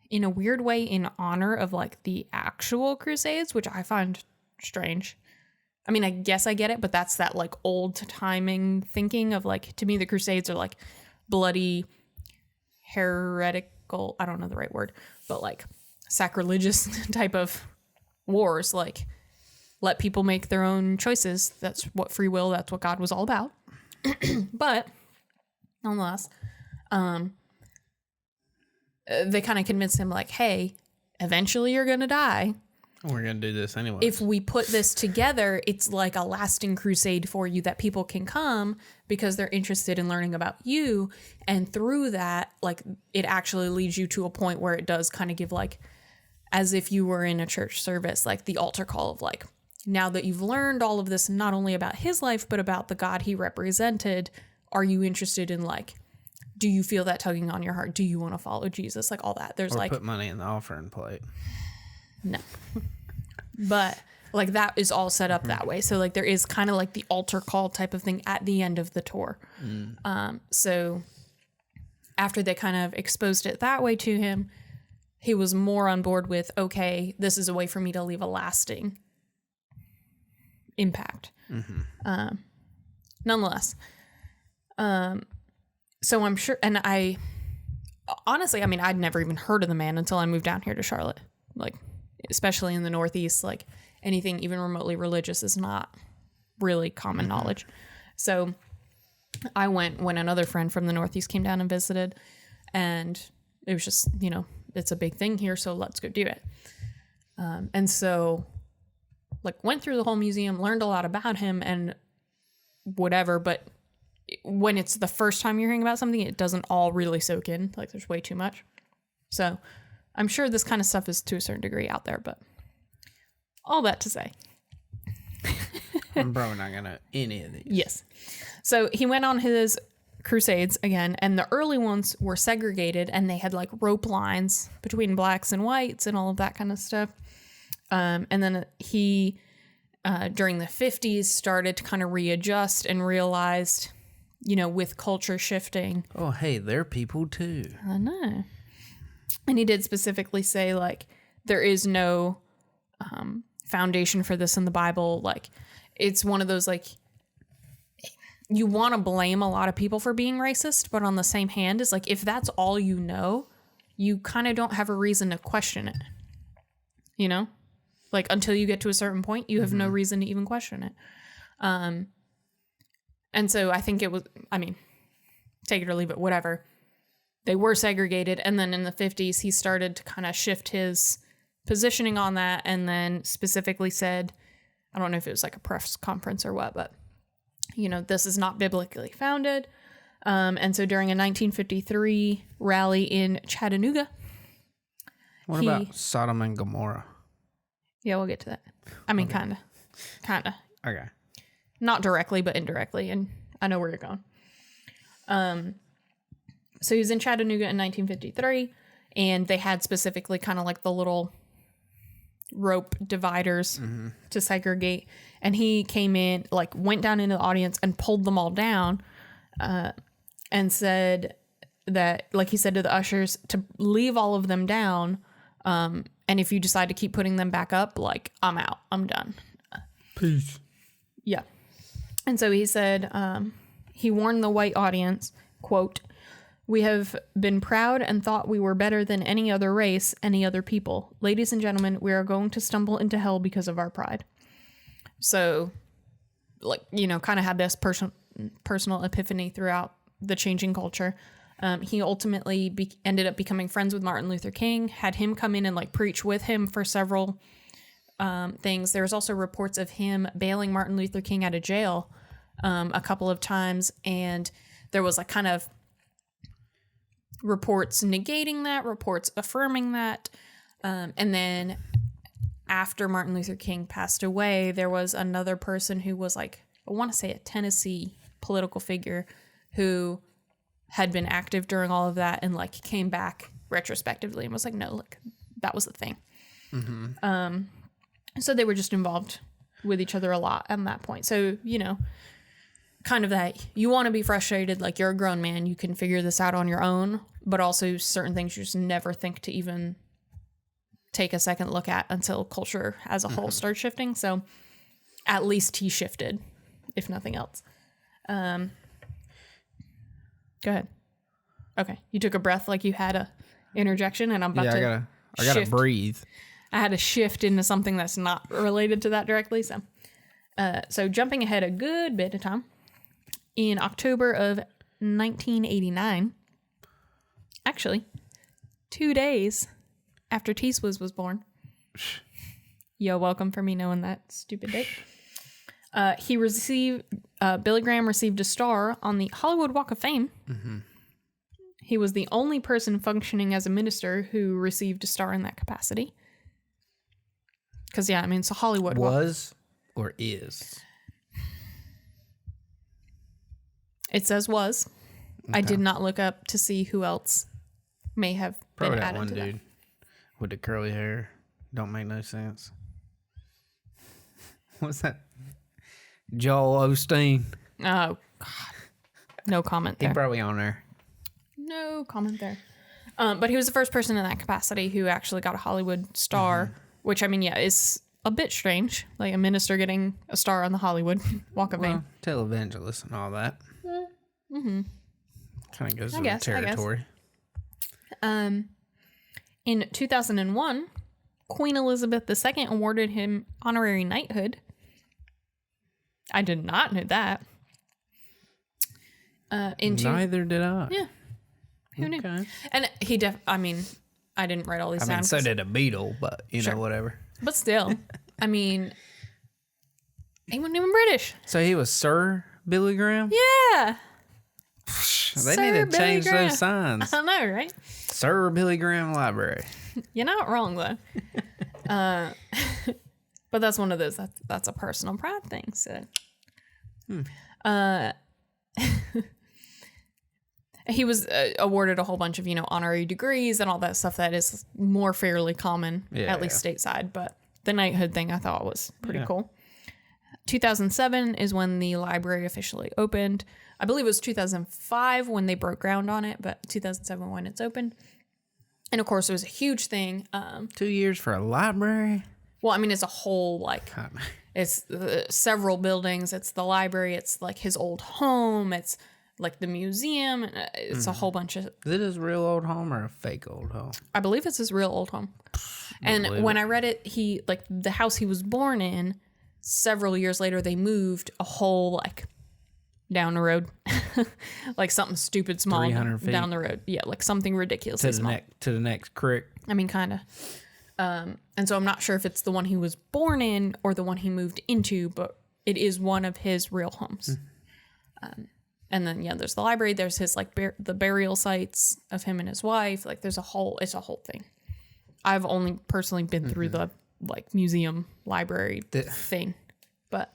Speaker 2: in a weird way in honor of like the actual crusades, which I find strange. I mean, I guess I get it, but that's that like old timing thinking of like, to me, the crusades are like bloody, heretical, I don't know the right word, but like sacrilegious type of wars. Like, let people make their own choices. That's what free will, that's what God was all about. But nonetheless, they kind of convinced him like, hey, eventually you're going to die.
Speaker 1: We're going to do this anyway.
Speaker 2: If we put this together, it's like a lasting crusade for you that people can come because they're interested in learning about you. And through that, like, it actually leads you to a point where it does kind of give like, as if you were in a church service, like the altar call of like, now that you've learned all of this, not only about his life, but about the God he represented, are you interested in like, do you feel that tugging on your heart? Do you want to follow Jesus? Like all that. There's
Speaker 1: or
Speaker 2: like,
Speaker 1: put money in the offering plate.
Speaker 2: No. But like that is all set up that way. So like there is kind of like the altar call type of thing at the end of the tour. So after they kind of exposed it that way to him, he was more on board with, okay, this is a way for me to leave a lasting impact. Nonetheless. So I'm sure, and I honestly, I mean, I'd never even heard of the man until I moved down here to Charlotte. Like, especially in the Northeast, like anything even remotely religious is not really common knowledge. So I went when another friend from the Northeast came down and visited, and it was just, you know, it's a big thing here, so let's go do it. And so like went through the whole museum, learned a lot about him and whatever, but when it's the first time you're hearing about something, it doesn't all really soak in. Like there's way too much. So I'm sure this kind of stuff is to a certain degree out there, but all that to say.
Speaker 1: I'm probably not going to any of these.
Speaker 2: Yes. So he went on his crusades again, and the early ones were segregated, and they had like rope lines between blacks and whites and all of that kind of stuff. And then he, during the 50s, started to kind of readjust and realized, you know, with culture shifting.
Speaker 1: Oh, hey, they're people too.
Speaker 2: I know. And he did specifically say, like, there is no foundation for this in the Bible. Like, it's one of those, like, you want to blame a lot of people for being racist, but on the same hand, it's like, if that's all you know, you kind of don't have a reason to question it. You know? Like, until you get to a certain point, you have no reason to even question it. And so I think it was, I mean, take it or leave it, whatever. They were segregated. And then in the 50s, he started to kind of shift his positioning on that. And then specifically said, I don't know if it was like a press conference or what, but, you know, this is not biblically founded. And so during a 1953 rally in Chattanooga.
Speaker 1: What about Sodom and Gomorrah?
Speaker 2: Yeah, we'll get to that. I mean, kind of.
Speaker 1: Okay.
Speaker 2: Not directly, but indirectly, and I know where you're going. So he was in Chattanooga in 1953, and they had specifically kind of like the little rope dividers to segregate. And he came in, like, went down into the audience and pulled them all down, and said that, like, he said to the ushers to leave all of them down. And if you decide to keep putting them back up, like, I'm out. I'm done.
Speaker 1: Peace.
Speaker 2: Yeah. And so he said, he warned the white audience, quote, "We have been proud and thought we were better than any other race, any other people. Ladies and gentlemen, we are going to stumble into hell because of our pride." So, like, you know, kind of had this personal epiphany throughout the changing culture. He ultimately ended up becoming friends with Martin Luther King, had him come in and, like, preach with him for several things. There's also reports of him bailing Martin Luther King out of jail a couple of times, and there was, like, kind of reports negating that, reports affirming that, and then after Martin Luther King passed away, there was another person who was, like, I want to say a Tennessee political figure who had been active during all of that and, like, came back retrospectively and was like, no, like, that was the thing. So they were just involved with each other a lot at that point. So, you know, kind of that you want to be frustrated, like, you're a grown man, you can figure this out on your own, but also certain things you just never think to even take a second look at until culture as a whole starts shifting. So at least he shifted, if nothing else. Go ahead. Okay. You took a breath like you had a interjection, and I'm about to
Speaker 1: I gotta breathe.
Speaker 2: I had to shift into something that's not related to that directly. So jumping ahead a good bit of time, in October of 1989, actually 2 days after T-Swizz was born. You're welcome for me knowing that stupid date. Billy Graham received a star on the Hollywood Walk of Fame. He was the only person functioning as a minister who received a star in that capacity. Because, yeah, I mean, it's a Hollywood
Speaker 1: Was or is?
Speaker 2: It says was.
Speaker 1: Okay.
Speaker 2: I did not look up to see who else may have
Speaker 1: Probably
Speaker 2: been
Speaker 1: that
Speaker 2: added
Speaker 1: one
Speaker 2: to
Speaker 1: dude with the curly hair. Don't make no sense. What's that? Joel Osteen.
Speaker 2: that. Oh, God. No comment
Speaker 1: He
Speaker 2: there.
Speaker 1: probably on there.
Speaker 2: No comment there. But he was the first person in that capacity who actually got a Hollywood star, which, I mean, yeah, is a bit strange. Like a minister getting a star on the Hollywood Walk of Fame.
Speaker 1: Televangelists and all that. Kind of goes with the territory.
Speaker 2: In 2001, Queen Elizabeth II awarded him honorary knighthood. I did not know that.
Speaker 1: Neither did I.
Speaker 2: Yeah. Who knew? And he I mean, I didn't write all these down.
Speaker 1: So did a Beatle, but, you know, whatever.
Speaker 2: But still, I mean, he wasn't even British.
Speaker 1: So he was Sir Billy Graham?
Speaker 2: Yeah.
Speaker 1: They need to change those signs.
Speaker 2: I know, right?
Speaker 1: Sir Billy Graham Library.
Speaker 2: You're not wrong, though. But that's one of those, that's a personal pride thing, so. He was awarded a whole bunch of, you know, honorary degrees and all that stuff that is more fairly common, at least stateside. But the knighthood thing I thought was pretty cool. 2007 is when the library officially opened. I believe it was 2005 when they broke ground on it, but 2007 when it's opened. And of course, it was a huge thing.
Speaker 1: 2 years for a library?
Speaker 2: Well, I mean, it's a whole, like, it's several buildings. It's the library. It's, like, his old home. It's, like, the museum. It's a whole bunch of...
Speaker 1: Is it his real old home or a fake old home?
Speaker 2: I believe it's his real old home. And when I read it, he, like, the house he was born in, several years later, they moved a whole, like, down the road. Like, something stupid small
Speaker 1: 300 feet
Speaker 2: down the road. Yeah, like, something ridiculously small.
Speaker 1: To the next creek.
Speaker 2: I mean, kind of. And so I'm not sure if it's the one he was born in or the one he moved into, but it is one of his real homes. And then, yeah, there's the library. There's his, like, the burial sites of him and his wife. Like, it's a whole thing. I've only personally been through the, like, museum library thing. But,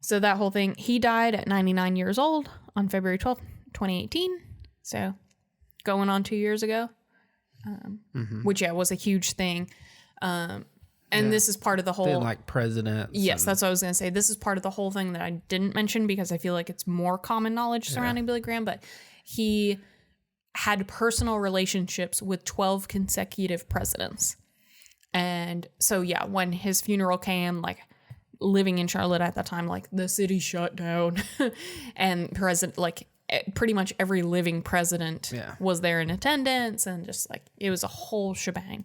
Speaker 2: so that whole thing, he died at 99 years old on February 12th, 2018. So, going on 2 years ago. which was a huge thing. And this is part of the whole
Speaker 1: like presidents.
Speaker 2: Yes, that's what I was going to say. This is part of the whole thing that I didn't mention because I feel like it's more common knowledge surrounding Billy Graham, but he had personal relationships with 12 consecutive presidents. And so, when his funeral came, like living in Charlotte at that time, like the city shut down and pretty much every living president was there in attendance, and just like, it was a whole shebang.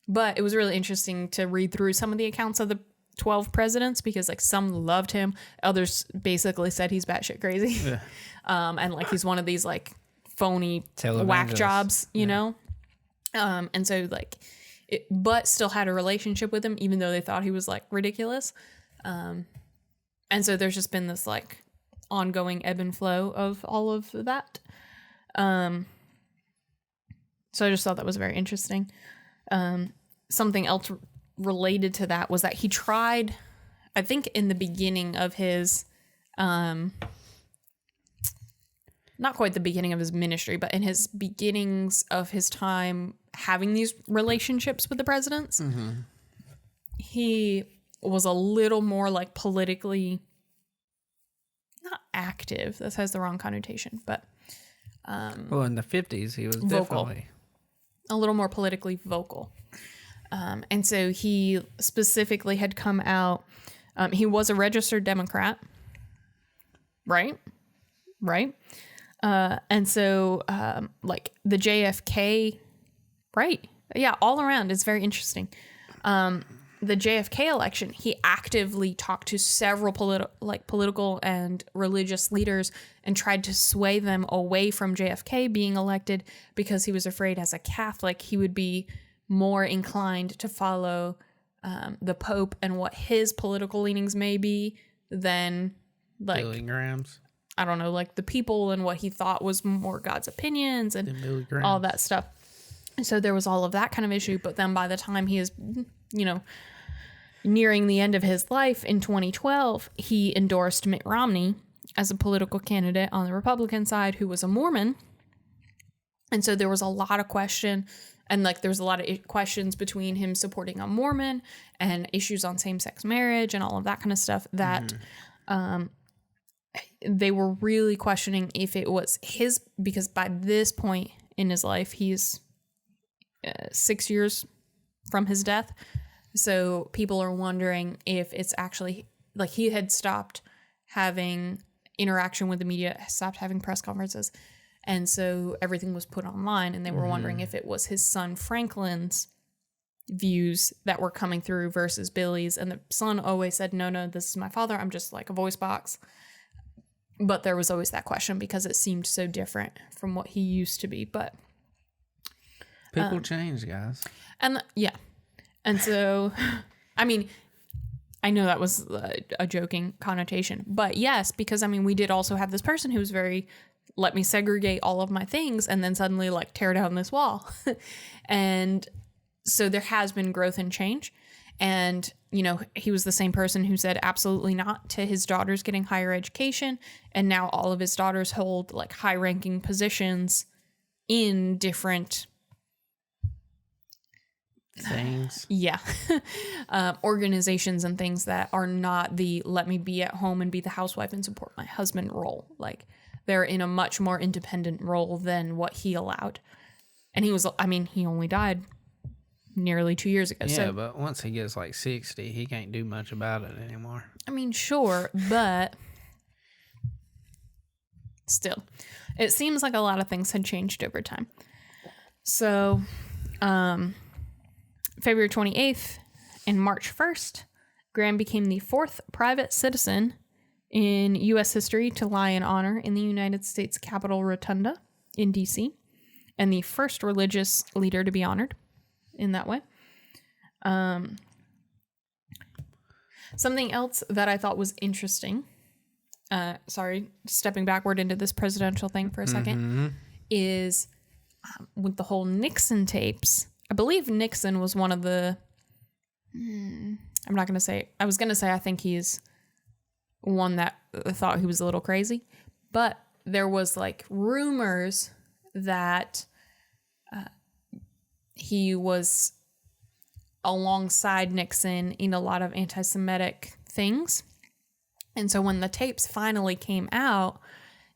Speaker 2: But it was really interesting to read through some of the accounts of the 12 presidents because like some loved him. Others basically said he's batshit crazy. Yeah. And like, he's one of these like phony whack jobs, you know? And so like, but still had a relationship with him, even though they thought he was like ridiculous. And so there's just been this like ongoing ebb and flow of all of that. So I just thought that was very interesting. Something else related to that was that he tried, I think in the beginning of his, not quite the beginning of his ministry, but in his beginnings of his time having these relationships with the presidents, he was a little more like politically, not active, that has the wrong connotation, but
Speaker 1: well, in the 50s, he was
Speaker 2: vocal.
Speaker 1: Definitely
Speaker 2: a little more politically vocal. And so he specifically had come out, he was a registered Democrat, right? And so, like the JFK, right? Yeah, all around, it's very interesting. The JFK election, he actively talked to several political and religious leaders and tried to sway them away from JFK being elected because he was afraid as a Catholic he would be more inclined to follow the Pope and what his political leanings may be than like
Speaker 1: Billy Graham's.
Speaker 2: I don't know, like the people and what he thought was more God's opinions and all that stuff. And so there was all of that kind of issue. But then by the time he is, nearing the end of his life in 2012, he endorsed Mitt Romney as a political candidate on the Republican side who was a Mormon. And so there was a lot of question. And like there was a lot of questions between him supporting a Mormon and issues on same-sex marriage and all of that kind of stuff that they were really questioning if it was his, because by this point in his life, he's 6 years from his death. So people are wondering if it's actually like he had stopped having interaction with the media, stopped having press conferences. And so everything was put online, and they were wondering if it was his son Franklin's views that were coming through versus Billy's. And the son always said, no, this is my father. I'm just like a voice box. But there was always that question because it seemed so different from what he used to be. But
Speaker 1: people change, guys.
Speaker 2: And and so, I mean, I know that was a joking connotation, but yes, because I mean, we did also have this person who was very, let me segregate all of my things and then suddenly like tear down this wall. And so there has been growth and change. And, he was the same person who said absolutely not to his daughters getting higher education. And now all of his daughters hold like high ranking positions in different
Speaker 1: things.
Speaker 2: Organizations and things that are not the let me be at home and be the housewife and support my husband role. Like they're in a much more independent role than what he allowed. And he only died nearly 2 years ago.
Speaker 1: Yeah,
Speaker 2: so,
Speaker 1: but once he gets like 60, he can't do much about it anymore.
Speaker 2: I mean, sure, but still, it seems like a lot of things had changed over time. So, February 28th and March 1st, Graham became the fourth private citizen in U.S. history to lie in honor in the United States Capitol Rotunda in D.C., and the first religious leader to be honored in that way. Something else that I thought was interesting, stepping backward into this presidential thing for a second, is with the whole Nixon tapes. I believe Nixon was one of the, I was going to say I think he's one that thought he was a little crazy, but there was like rumors that he was alongside Nixon in a lot of anti-Semitic things. And so when the tapes finally came out,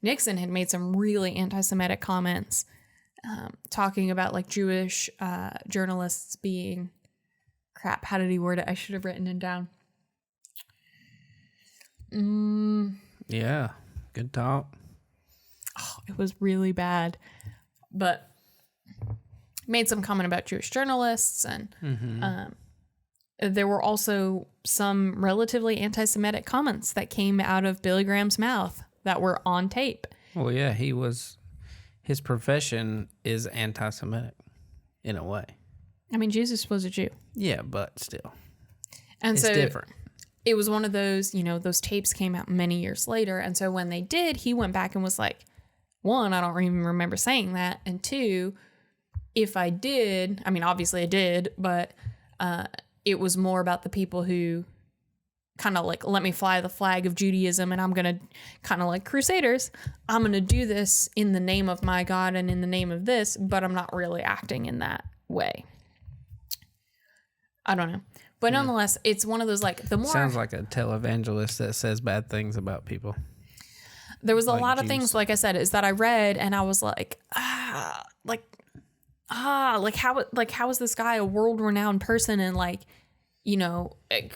Speaker 2: Nixon had made some really anti-Semitic comments, talking about like Jewish journalists being, crap, how did he word it? I should have written it down.
Speaker 1: Yeah, good talk.
Speaker 2: Oh, it was really bad. But made some comment about Jewish journalists, and there were also some relatively anti-Semitic comments that came out of Billy Graham's mouth that were on tape.
Speaker 1: Well, yeah, his profession is anti-Semitic in a way.
Speaker 2: I mean, Jesus was a Jew.
Speaker 1: Yeah, but still.
Speaker 2: And
Speaker 1: it's
Speaker 2: so
Speaker 1: different.
Speaker 2: It was one of those, those tapes came out many years later. And so when they did, he went back and was like, one, I don't even remember saying that. And two, if I did, I mean, obviously I did, but it was more about the people who kind of like, let me fly the flag of Judaism, and I'm going to kind of like Crusaders. I'm going to do this in the name of my God and in the name of this, but I'm not really acting in that way. I don't know. But nonetheless, it's one of those, like, the more... Sounds
Speaker 1: like a televangelist that says bad things about people.
Speaker 2: There was a lot of things, like I said, is that I read, and I was like, how is this guy a world-renowned person, and, like,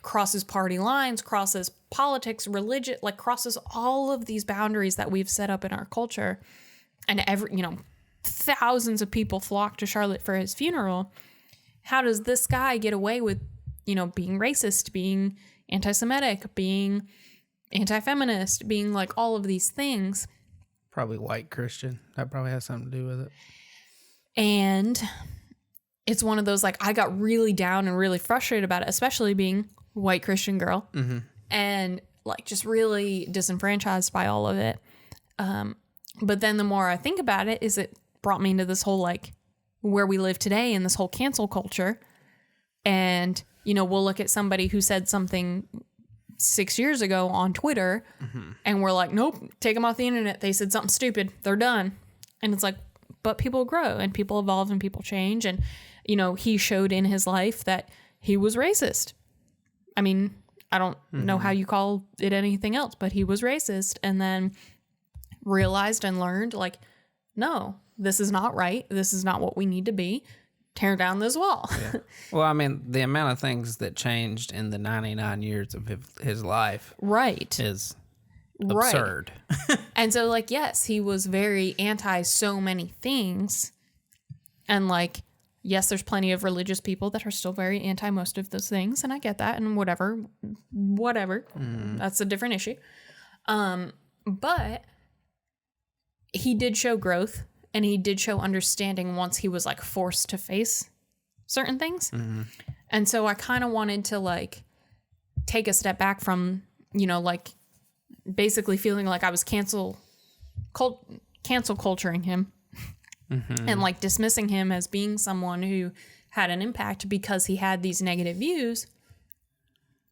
Speaker 2: crosses party lines, crosses politics, religion, like, crosses all of these boundaries that we've set up in our culture. And thousands of people flocked to Charlotte for his funeral. How does this guy get away with, being racist, being anti-Semitic, being anti-feminist, being like all of these things?
Speaker 1: Probably white Christian. That probably has something to do with it.
Speaker 2: And it's one of those, like, I got really down and really frustrated about it, especially being a white Christian girl, and like just really disenfranchised by all of it. But then the more I think about it, is it brought me into this whole, like, where we live today in this whole cancel culture. And, we'll look at somebody who said something 6 years ago on Twitter, and we're like, nope, take them off the internet. They said something stupid. They're done. And it's like, but people grow and people evolve and people change. And, he showed in his life that he was racist. I mean, I don't know how you call it anything else, but he was racist. And then realized and learned, like, no, this is not right. This is not what we need to be. Tear down this wall.
Speaker 1: Yeah. Well, I mean, the amount of things that changed in the 99 years of his life,
Speaker 2: right,
Speaker 1: is absurd.
Speaker 2: Right. And so, like, yes, he was very anti so many things, and like, yes, there's plenty of religious people that are still very anti most of those things, and I get that, and whatever, that's a different issue. But he did show growth. And he did show understanding once he was, like, forced to face certain things. And so I kind of wanted to, like, take a step back from, like, basically feeling like I was cancel culturing him and, like, dismissing him as being someone who had an impact because he had these negative views.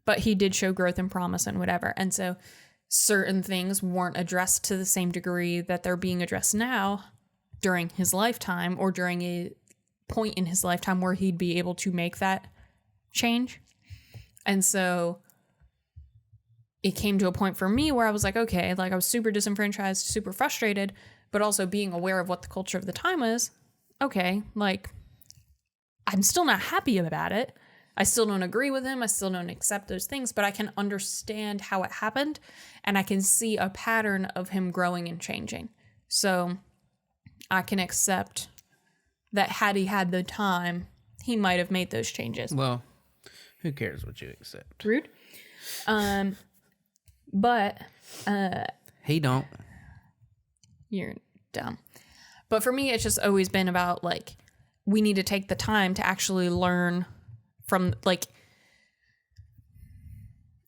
Speaker 2: But he did show growth and promise and whatever. And so certain things weren't addressed to the same degree that they're being addressed now during his lifetime, or during a point in his lifetime where he'd be able to make that change. And so it came to a point for me where I was like, okay, like, I was super disenfranchised, super frustrated, but also being aware of what the culture of the time is. Okay, like, I'm still not happy about it. I still don't agree with him. I still don't accept those things, but I can understand how it happened, and I can see a pattern of him growing and changing. So I can accept that had he had the time, he might have made those changes.
Speaker 1: Well, who cares what you accept?
Speaker 2: Rude. But
Speaker 1: he don't.
Speaker 2: You're dumb. But for me, it's just always been about, like, we need to take the time to actually learn from, like,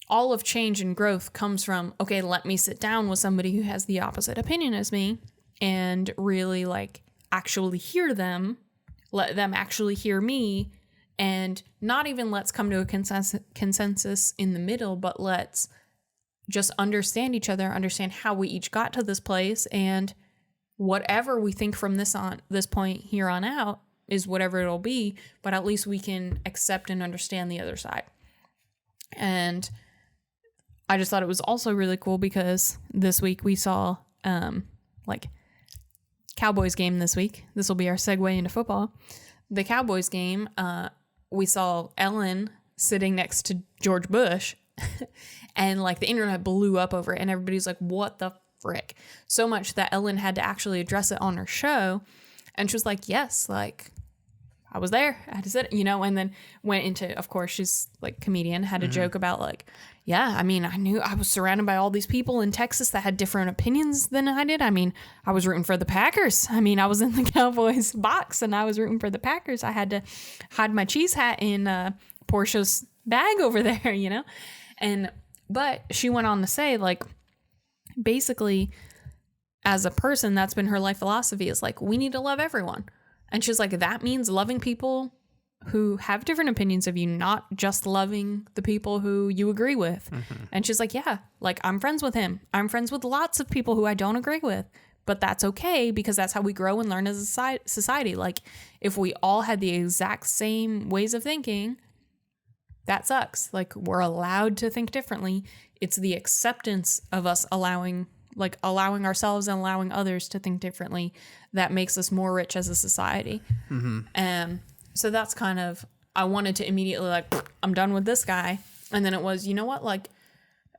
Speaker 2: all of change and growth comes from, okay, let me sit down with somebody who has the opposite opinion as me and really, like, actually hear them, let them actually hear me, and not even let's come to a consensus in the middle, but let's just understand each other, understand how we each got to this place, and whatever we think from this point here on out, is whatever it'll be, but at least we can accept and understand the other side. And I just thought it was also really cool because this week we saw like Cowboys game this week. This will be our segue into football. The Cowboys game, we saw Ellen sitting next to George Bush and like the internet blew up over it and everybody's like, what the frick? So much that Ellen had to actually address it on her show. And she was like, yes, like I was there. I had to sit, and then went into, of course, she's like comedian, had a joke about like, yeah, I mean, I knew I was surrounded by all these people in Texas that had different opinions than I did. I mean, I was rooting for the Packers. I mean, I was in the Cowboys box and I was rooting for the Packers. I had to hide my cheese hat in Portia's bag over there, but she went on to say, like, basically, as a person, that's been her life philosophy is like, we need to love everyone. And she's like, that means loving people who have different opinions of you, not just loving the people who you agree with. Mm-hmm. And she's like, yeah, like I'm friends with him. I'm friends with lots of people who I don't agree with, but that's okay because that's how we grow and learn as a society. Like if we all had the exact same ways of thinking, that sucks. Like we're allowed to think differently. It's the acceptance of us allowing ourselves and allowing others to think differently that makes us more rich as a society. Mm-hmm. So that's kind of, I wanted to immediately like, I'm done with this guy. And then it was, you know what? Like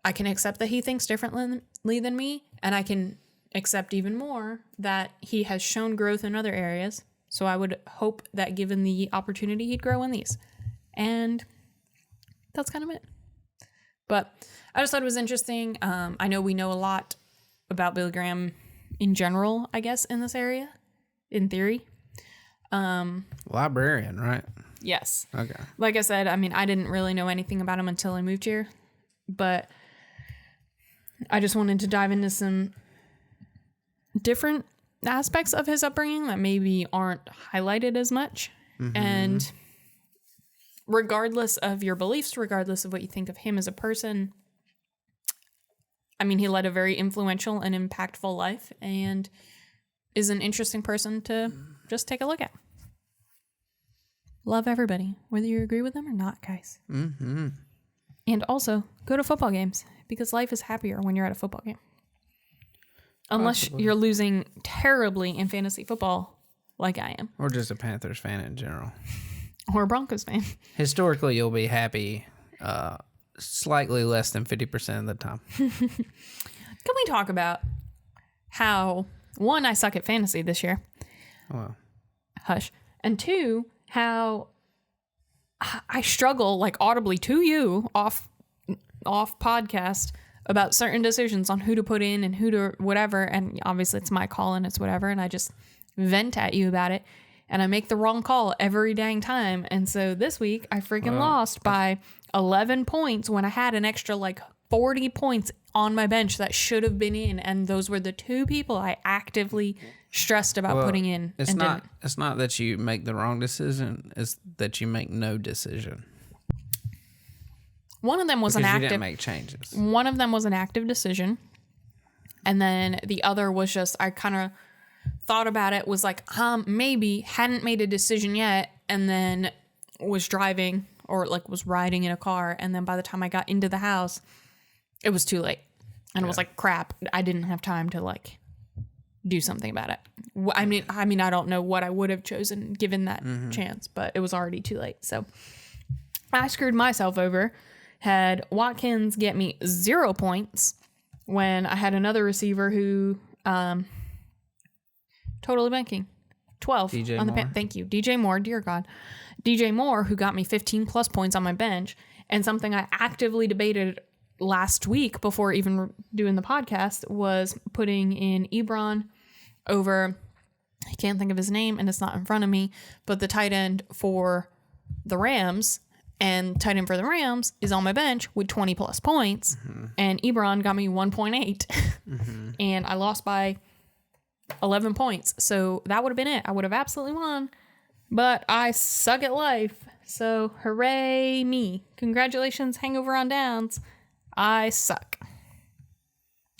Speaker 2: I can accept that he thinks differently than me. And I can accept even more that he has shown growth in other areas. So I would hope that given the opportunity, he'd grow in these. And that's kind of it. But I just thought it was interesting. I know we know a lot about Billy Graham in general, I guess, in this area, in theory.
Speaker 1: Librarian, right?
Speaker 2: Yes.
Speaker 1: Okay.
Speaker 2: Like I said, I mean, I didn't really know anything about him until I moved here, but I just wanted to dive into some different aspects of his upbringing that maybe aren't highlighted as much. Mm-hmm. And regardless of your beliefs, regardless of what you think of him as a person, I mean, he led a very influential and impactful life and is an interesting person to just take a look at. Love everybody, whether you agree with them or not, guys. Mm-hmm. And also, go to football games because life is happier when you're at a football game. Unless you're losing terribly in fantasy football like I am.
Speaker 1: Or just a Panthers fan in general.
Speaker 2: Or a Broncos fan.
Speaker 1: Historically, you'll be happy slightly less than 50% of the time.
Speaker 2: Can we talk about how, one, I suck at fantasy this year.
Speaker 1: Well.
Speaker 2: Hush. And two, how I struggle like audibly to you off podcast about certain decisions on who to put in and who to whatever. And obviously it's my call and it's whatever. And I just vent at you about it. And I make the wrong call every dang time. And so this week I freaking lost by 11 points when I had an extra like 40 points on my bench that should have been in. And those were the two people I actively stressed about putting in.
Speaker 1: It's not that you make the wrong decision. It's that you make no decision.
Speaker 2: One of them was an active.
Speaker 1: You didn't make changes.
Speaker 2: One of them was an active decision. And then the other was just, I kind of thought about it, was like, maybe, hadn't made a decision yet, and then was driving or like was riding in a car, and then by the time I got into the house, it was too late. And it was like, crap, I didn't have time to like do something about it. I mean, I don't know what I would have chosen given that chance, but it was already too late. So I screwed myself over. Had Watkins get me 0 points when I had another receiver who totally banking 12
Speaker 1: DJ
Speaker 2: on the
Speaker 1: Moore.
Speaker 2: Thank you, DJ Moore. Dear God, DJ Moore, who got me 15 plus points on my bench, and something I actively debated last week before even doing the podcast was putting in Ebron over. I can't think of his name, and it's not in front of me, but the tight end for the Rams. And tight end for the Rams is on my bench with 20 plus points. Mm-hmm. And Ebron got me 1.8. Mm-hmm. And I lost by 11 points. So that would have been it. I would have absolutely won. But I suck at life. So hooray me. Congratulations, Hangover on Downs. I suck.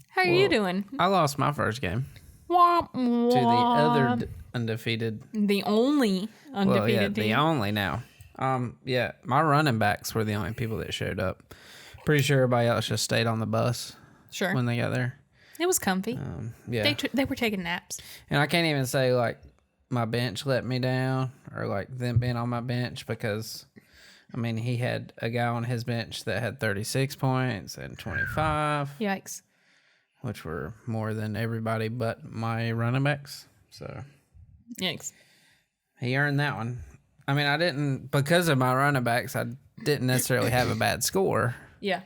Speaker 2: How are you doing?
Speaker 1: I lost my first game.
Speaker 2: Womp, womp.
Speaker 1: To the other undefeated.
Speaker 2: The only undefeated team.
Speaker 1: The only now. My running backs were the only people that showed up. Pretty sure everybody else just stayed on the bus.
Speaker 2: Sure.
Speaker 1: When they got there.
Speaker 2: It was comfy.
Speaker 1: Yeah.
Speaker 2: They were taking naps.
Speaker 1: And I can't even say, like, my bench let me down or, like, them being on my bench because, I mean, he had a guy on his bench that had 36 points and 25.
Speaker 2: Yikes.
Speaker 1: Which were more than everybody but my running backs. So.
Speaker 2: Yikes.
Speaker 1: He earned that one. I mean, because of my running backs, I didn't necessarily have a bad score.
Speaker 2: Yeah.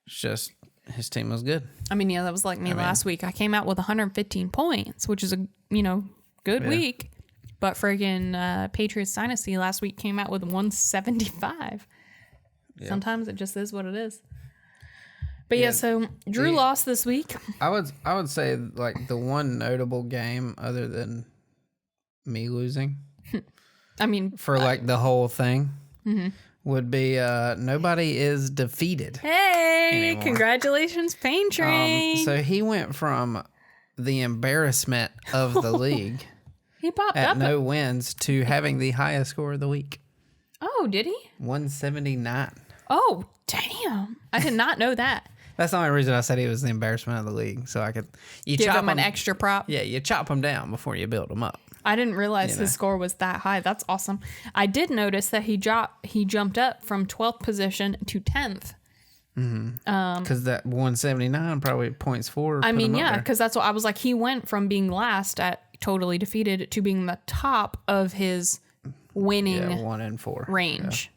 Speaker 1: It's just his team was good.
Speaker 2: I mean, that was like me last week. I came out with 115 points, which is a, good week. But friggin' Patriots Dynasty last week came out with 175. Yeah. Sometimes it just is what it is. But so Drew lost this week.
Speaker 1: I would say like the one notable game other than me losing.
Speaker 2: I mean,
Speaker 1: for like the whole thing. Mm-hmm. Would be nobody is defeated.
Speaker 2: Hey, anymore. Congratulations, Pain Train.
Speaker 1: So he went from the embarrassment of the league
Speaker 2: he popped
Speaker 1: at
Speaker 2: up
Speaker 1: no wins to having the highest score of the week.
Speaker 2: Oh, did he?
Speaker 1: 179.
Speaker 2: Oh, damn. I did not know that.
Speaker 1: That's the only reason I said he was the embarrassment of the league. So I could
Speaker 2: give him an extra prop.
Speaker 1: Yeah, you chop him down before you build him up.
Speaker 2: I didn't realize his score was that high. That's awesome. I did notice that he jumped up from 12th position to 10th.
Speaker 1: Because that 179 probably points forward.
Speaker 2: I mean, yeah, because that's what I was like. He went from being last at totally defeated to being the top of his winning
Speaker 1: 1 and 4
Speaker 2: range.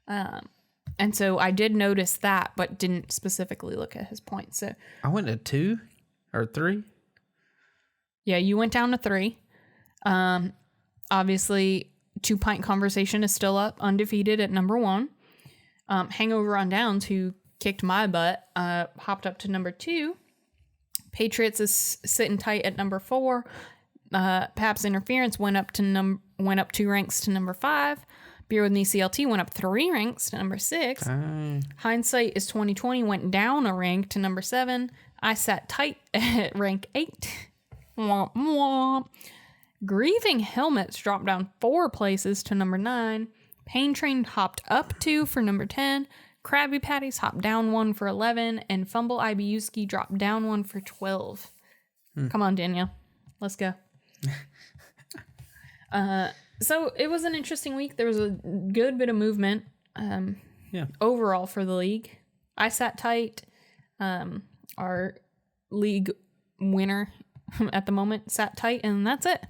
Speaker 2: Yeah. And so I did notice that, but didn't specifically look at his points. So
Speaker 1: I went to 2 or 3.
Speaker 2: Yeah, you went down to 3. Obviously, 2 Pint Conversation is still up, undefeated at number 1. Hangover on Downs, who kicked my butt, hopped up to number 2. Patriots is sitting tight at number 4. Pap's Interference went up 2 ranks to number 5. Beer with Me CLT went up 3 ranks to number 6. Hindsight is 2020 went down a rank to number 7. I sat tight at rank 8. Womp womp. Grieving Helmets dropped down 4 places to number 9. Pain Train hopped up 2 for number 10. Krabby Patties hopped down 1 for 11. And Fumble Ibiuski dropped down 1 for 12. Come on, Danielle. Let's go. So it was an interesting week. There was a good bit of movement overall for the league. I sat tight. Our league winner at the moment sat tight, and that's it.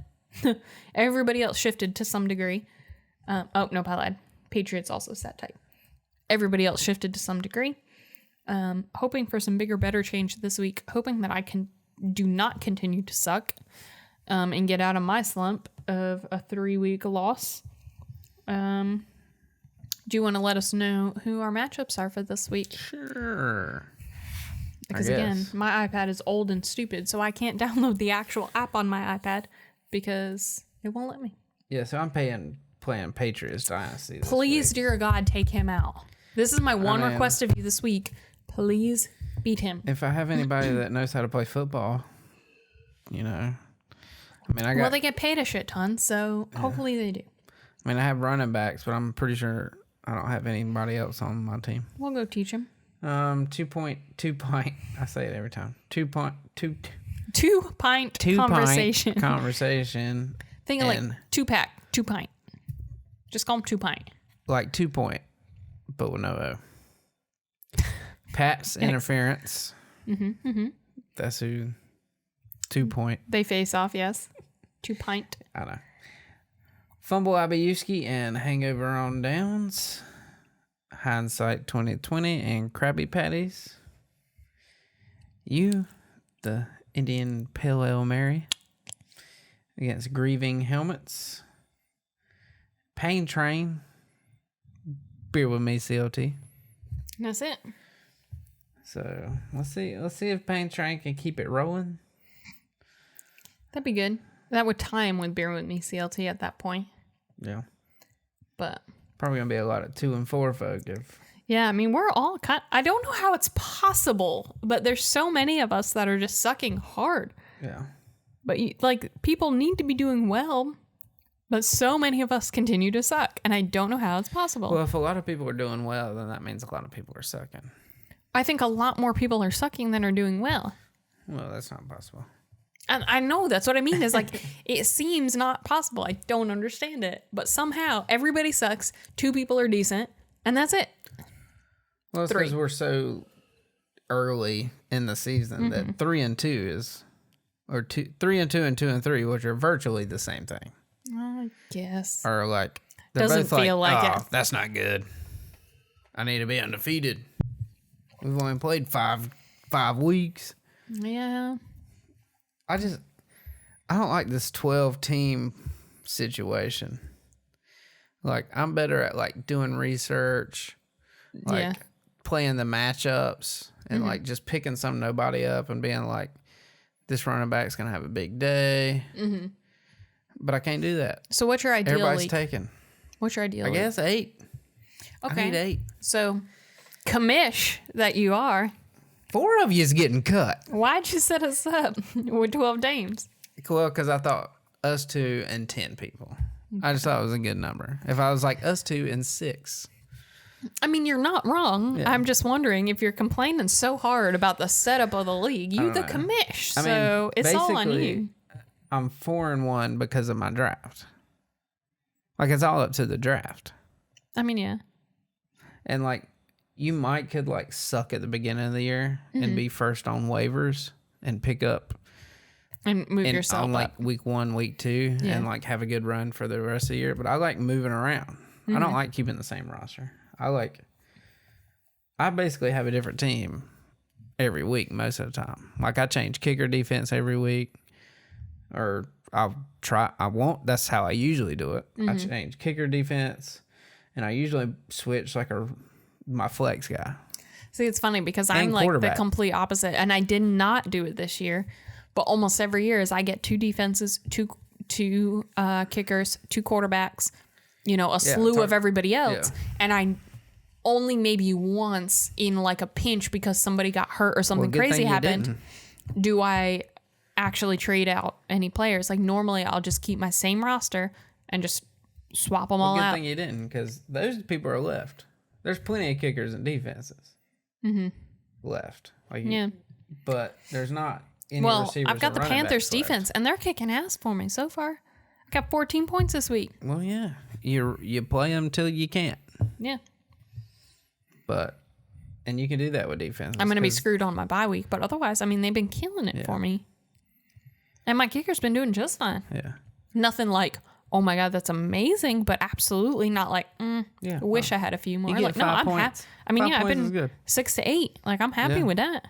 Speaker 2: Everybody else shifted to some degree. I lied. Patriots also sat tight. Everybody else shifted to some degree. Hoping for some bigger, better change this week. Hoping that I do not continue to suck and get out of my slump of a 3-week loss. Do you want to let us know who our matchups are for this week?
Speaker 1: Sure.
Speaker 2: Because again, my iPad is old and stupid, so I can't download the actual app on my iPad because it won't let me.
Speaker 1: Yeah, so I'm playing Patriots Dynasty this
Speaker 2: Please,
Speaker 1: week.
Speaker 2: dear God, take him out. This is my one request of you this week. Please beat him.
Speaker 1: If I have anybody that knows how to play football,
Speaker 2: well, they get paid a shit ton, so hopefully they do.
Speaker 1: I mean, I have running backs, but I'm pretty sure I don't have anybody else on my team.
Speaker 2: We'll go teach him.
Speaker 1: 2 pint. I say it every time. 2 pint conversation.
Speaker 2: Think of like 2-pack, 2 pint. Just call him 2 pint.
Speaker 1: Like 2 point, but with no O. Pat's Interference. That's who. 2 point.
Speaker 2: They face off, yes. 2 pint.
Speaker 1: I know. Fumble Ibiuski and Hangover on Downs. Hindsight 2020 and Krabby Patties. You, the Indian Pale Ale Mary, against Grieving Helmets. Pain Train. Beer with Me CLT.
Speaker 2: That's it.
Speaker 1: So let's see if Pain Train can keep it rolling.
Speaker 2: That'd be good. That would time with Beer with Me CLT at that point.
Speaker 1: Yeah.
Speaker 2: But
Speaker 1: probably gonna be a lot of 2 and 4 folk.
Speaker 2: Yeah, I mean, we're all I don't know how it's possible, but there's so many of us that are just sucking hard.
Speaker 1: Yeah.
Speaker 2: But people need to be doing well, but so many of us continue to suck, and I don't know how it's possible.
Speaker 1: Well, if a lot of people are doing well, then that means a lot of people are sucking.
Speaker 2: I think a lot more people are sucking than are doing well.
Speaker 1: Well, that's not possible.
Speaker 2: And I know, that's what I mean, is like, it seems not possible. I don't understand it. But somehow, everybody sucks, 2 people are decent, and that's it.
Speaker 1: Well, it's because we're so early in the season that 3 and 2 is, or 3 and 2 and 2 and 3, which are virtually the same thing.
Speaker 2: I guess.
Speaker 1: Or like, they're
Speaker 2: Doesn't
Speaker 1: both
Speaker 2: feel like it.
Speaker 1: That's not good. I need to be undefeated. We've only played five weeks.
Speaker 2: Yeah.
Speaker 1: I don't like this 12-team situation. Like, I'm better at like doing research, like playing the matchups, and like just picking some nobody up and being like, this running back's gonna have a big day. Mm-hmm. But I can't do that.
Speaker 2: So what's your ideal
Speaker 1: Everybody's
Speaker 2: league?
Speaker 1: taken.
Speaker 2: What's your ideal
Speaker 1: I
Speaker 2: league?
Speaker 1: guess 8.
Speaker 2: Okay.
Speaker 1: I need 8.
Speaker 2: So, commish that you are.
Speaker 1: 4 of you is getting cut.
Speaker 2: Why'd you set us up with 12 teams?
Speaker 1: Well, because I thought us 2 and 10 people. I just thought it was a good number. If I was like us 2 and 6.
Speaker 2: I mean, you're not wrong. Yeah. I'm just wondering if you're complaining so hard about the setup of the league. You the commish. So it's all on you.
Speaker 1: I'm 4-1 because of my draft. Like, it's all up to the draft.
Speaker 2: I mean, yeah.
Speaker 1: And like, you could like suck at the beginning of the year and be first on waivers and pick up
Speaker 2: and move yourself
Speaker 1: on like
Speaker 2: up.
Speaker 1: week 1, week 2, and like have a good run for the rest of the year. But I like moving around. I don't like keeping the same roster. I basically have a different team every week most of the time. Like, I change kicker defense every week, or that's how I usually do it. I change kicker defense, and I usually switch like my flex guy.
Speaker 2: See, it's funny because I'm like the complete opposite, and I did not do it this year, but almost every year is I get 2 defenses, two kickers, 2 quarterbacks, a slew of everybody else, and I only maybe once in like a pinch because somebody got hurt or something crazy happened do I actually trade out any players. Like, normally I'll just keep my same roster and just swap them all out.
Speaker 1: Good thing you didn't, because those people are left. There's plenty of kickers and defenses left. But there's not any receivers.
Speaker 2: I've got the Panthers defense, and they're kicking ass for me so far. I got 14 points this week.
Speaker 1: Well, yeah. You play them till you can't.
Speaker 2: Yeah.
Speaker 1: And you can do that with defense.
Speaker 2: I'm going to be screwed on my bye week, but otherwise, I mean, they've been killing it for me. And my kicker's been doing just fine.
Speaker 1: Yeah.
Speaker 2: Nothing like, oh my God, that's amazing, but absolutely not like, wish I had a few more. Like, no, I'm happy. I mean, I've been 6 to 8. Like, I'm happy with that.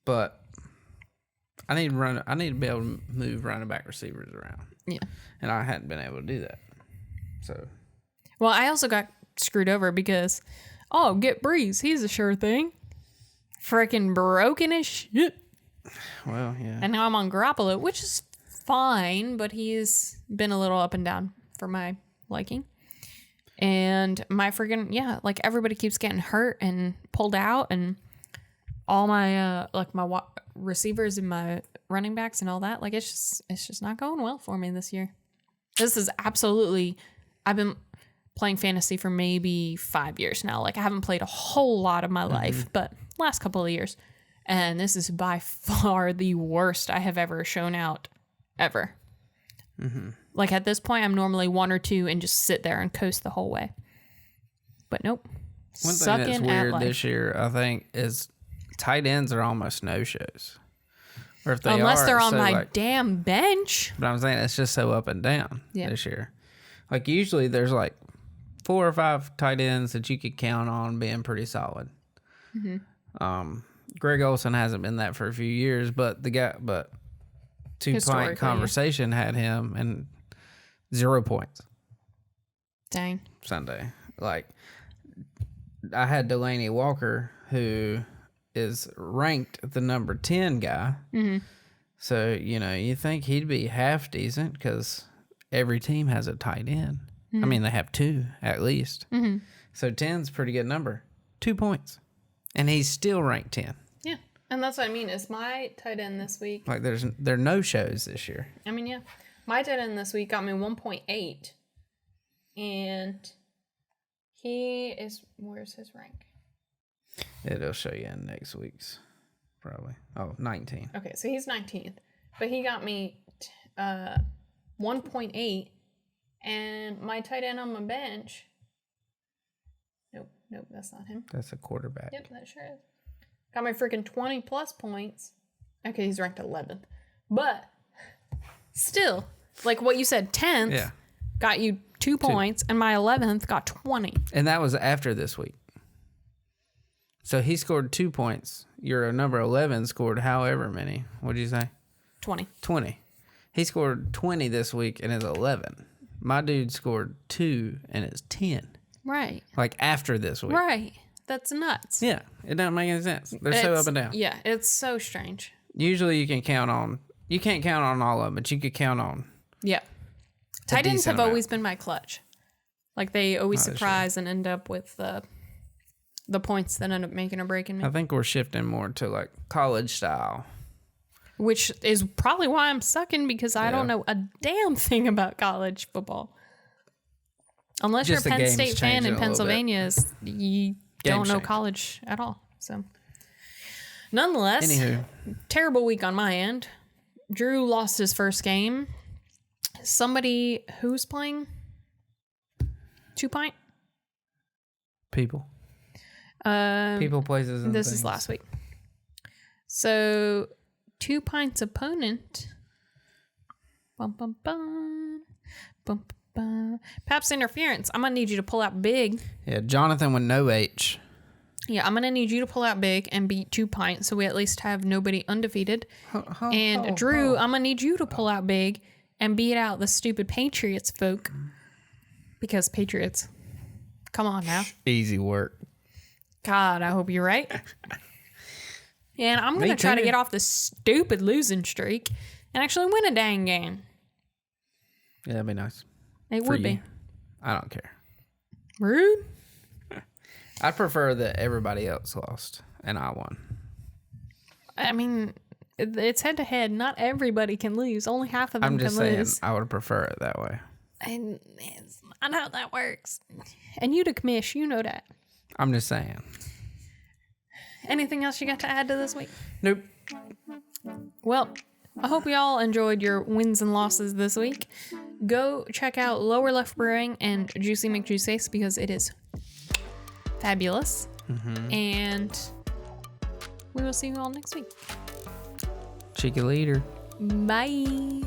Speaker 1: But I need to be able to move running back receivers around.
Speaker 2: Yeah.
Speaker 1: And I hadn't been able to do that. So.
Speaker 2: Well, I also got screwed over because, get Breeze. He's a sure thing. Freaking broken as shit.
Speaker 1: Well, yeah.
Speaker 2: And now I'm on Garoppolo, which is fine, but he's been a little up and down for my liking. And my freaking, like, everybody keeps getting hurt and pulled out, and all my, my receivers and my running backs and all that, like, it's just not going well for me this year. This is absolutely, I've been playing fantasy for maybe 5 years now. Like, I haven't played a whole lot of my life, but last couple of years. And this is by far the worst I have ever shown out, ever. Like, at this point, I'm normally 1 or 2 and just sit there and coast the whole way. But nope.
Speaker 1: One thing that's weird this year, I think, is tight ends are almost no-shows. Or if they
Speaker 2: Unless they're on my damn bench.
Speaker 1: But I'm saying it's just so up and down this year. Like, usually there's like 4 or 5 tight ends that you could count on being pretty solid. Greg Olsen hasn't been that for a few years, but 2 Pint Conversation had him and 0 points.
Speaker 2: Dang.
Speaker 1: Sunday. Like, I had Delaney Walker, who is ranked the number 10 guy. So, you think he'd be half decent because every team has a tight end. I mean, they have 2 at least. So 10's a pretty good number. 2 points. And he's still ranked 10.
Speaker 2: Yeah. And that's what I mean. Is my tight end this week?
Speaker 1: Like there are no shows this year.
Speaker 2: I mean, yeah. My tight end this week got me 1.8. And he is... Where's his rank?
Speaker 1: It'll show you in next week's, probably. Oh, 19.
Speaker 2: Okay, so he's 19th. But he got me 1.8. And my tight end on my bench... Nope, that's not him.
Speaker 1: That's a quarterback.
Speaker 2: Yep, that sure is. Got my freaking 20 plus points. Okay, he's ranked 11th. But still, like what you said, 10th got you 2 points, and my 11th got 20.
Speaker 1: And that was after this week. So he scored 2 points. Your number 11 scored however many. What did you say?
Speaker 2: 20.
Speaker 1: 20. He scored 20 this week and is 11. My dude scored 2 and is 10.
Speaker 2: Right.
Speaker 1: Like after this week.
Speaker 2: Right. That's nuts.
Speaker 1: Yeah. It doesn't make any sense. They're so up and down.
Speaker 2: Yeah, it's so strange.
Speaker 1: Usually you can't count on all of them, but you could count on.
Speaker 2: Yeah. Tight ends have always been my clutch. Like they always surprise and end up with the points that end up making or breaking me.
Speaker 1: I think we're shifting more to like college style.
Speaker 2: Which is probably why I'm sucking, because I don't know a damn thing about college football. Unless you're a Penn State fan in Pennsylvania, you don't know college at all. So, nonetheless, terrible week on my end. Drew lost his first game. Somebody who's playing 2 pint?
Speaker 1: People, places, and
Speaker 2: this
Speaker 1: things.
Speaker 2: is last week. So, 2 pints opponent. Bum, bum, bum. Bum, Paps interference. I'm gonna need you to pull out big.
Speaker 1: Yeah, Jonathan with no H.
Speaker 2: Yeah, I'm gonna need you to pull out big and beat 2 pints, so we at least have nobody undefeated. Drew, I'm gonna need you to pull out big and beat out the stupid Patriots folk, because Patriots. Come on now.
Speaker 1: Easy work.
Speaker 2: God, I hope you're right. And I'm gonna try to get off this stupid losing streak and actually win a dang game.
Speaker 1: Yeah, that'd be nice.
Speaker 2: It would be.
Speaker 1: I don't care.
Speaker 2: Rude.
Speaker 1: I prefer that everybody else lost and I won.
Speaker 2: I mean, it's head to head. Not everybody can lose. Only half of them can lose.
Speaker 1: I'm just saying I would prefer it that way.
Speaker 2: And I know how that works. And you the commish, you know that.
Speaker 1: I'm just saying.
Speaker 2: Anything else you got to add to this week?
Speaker 1: Nope.
Speaker 2: Well, I hope y'all enjoyed your wins and losses this week. Go check out Lower Left Brewing and Juicy McJuice, because it is fabulous. Mm-hmm. And we will see you all next week.
Speaker 1: Cheeky leader.
Speaker 2: Bye.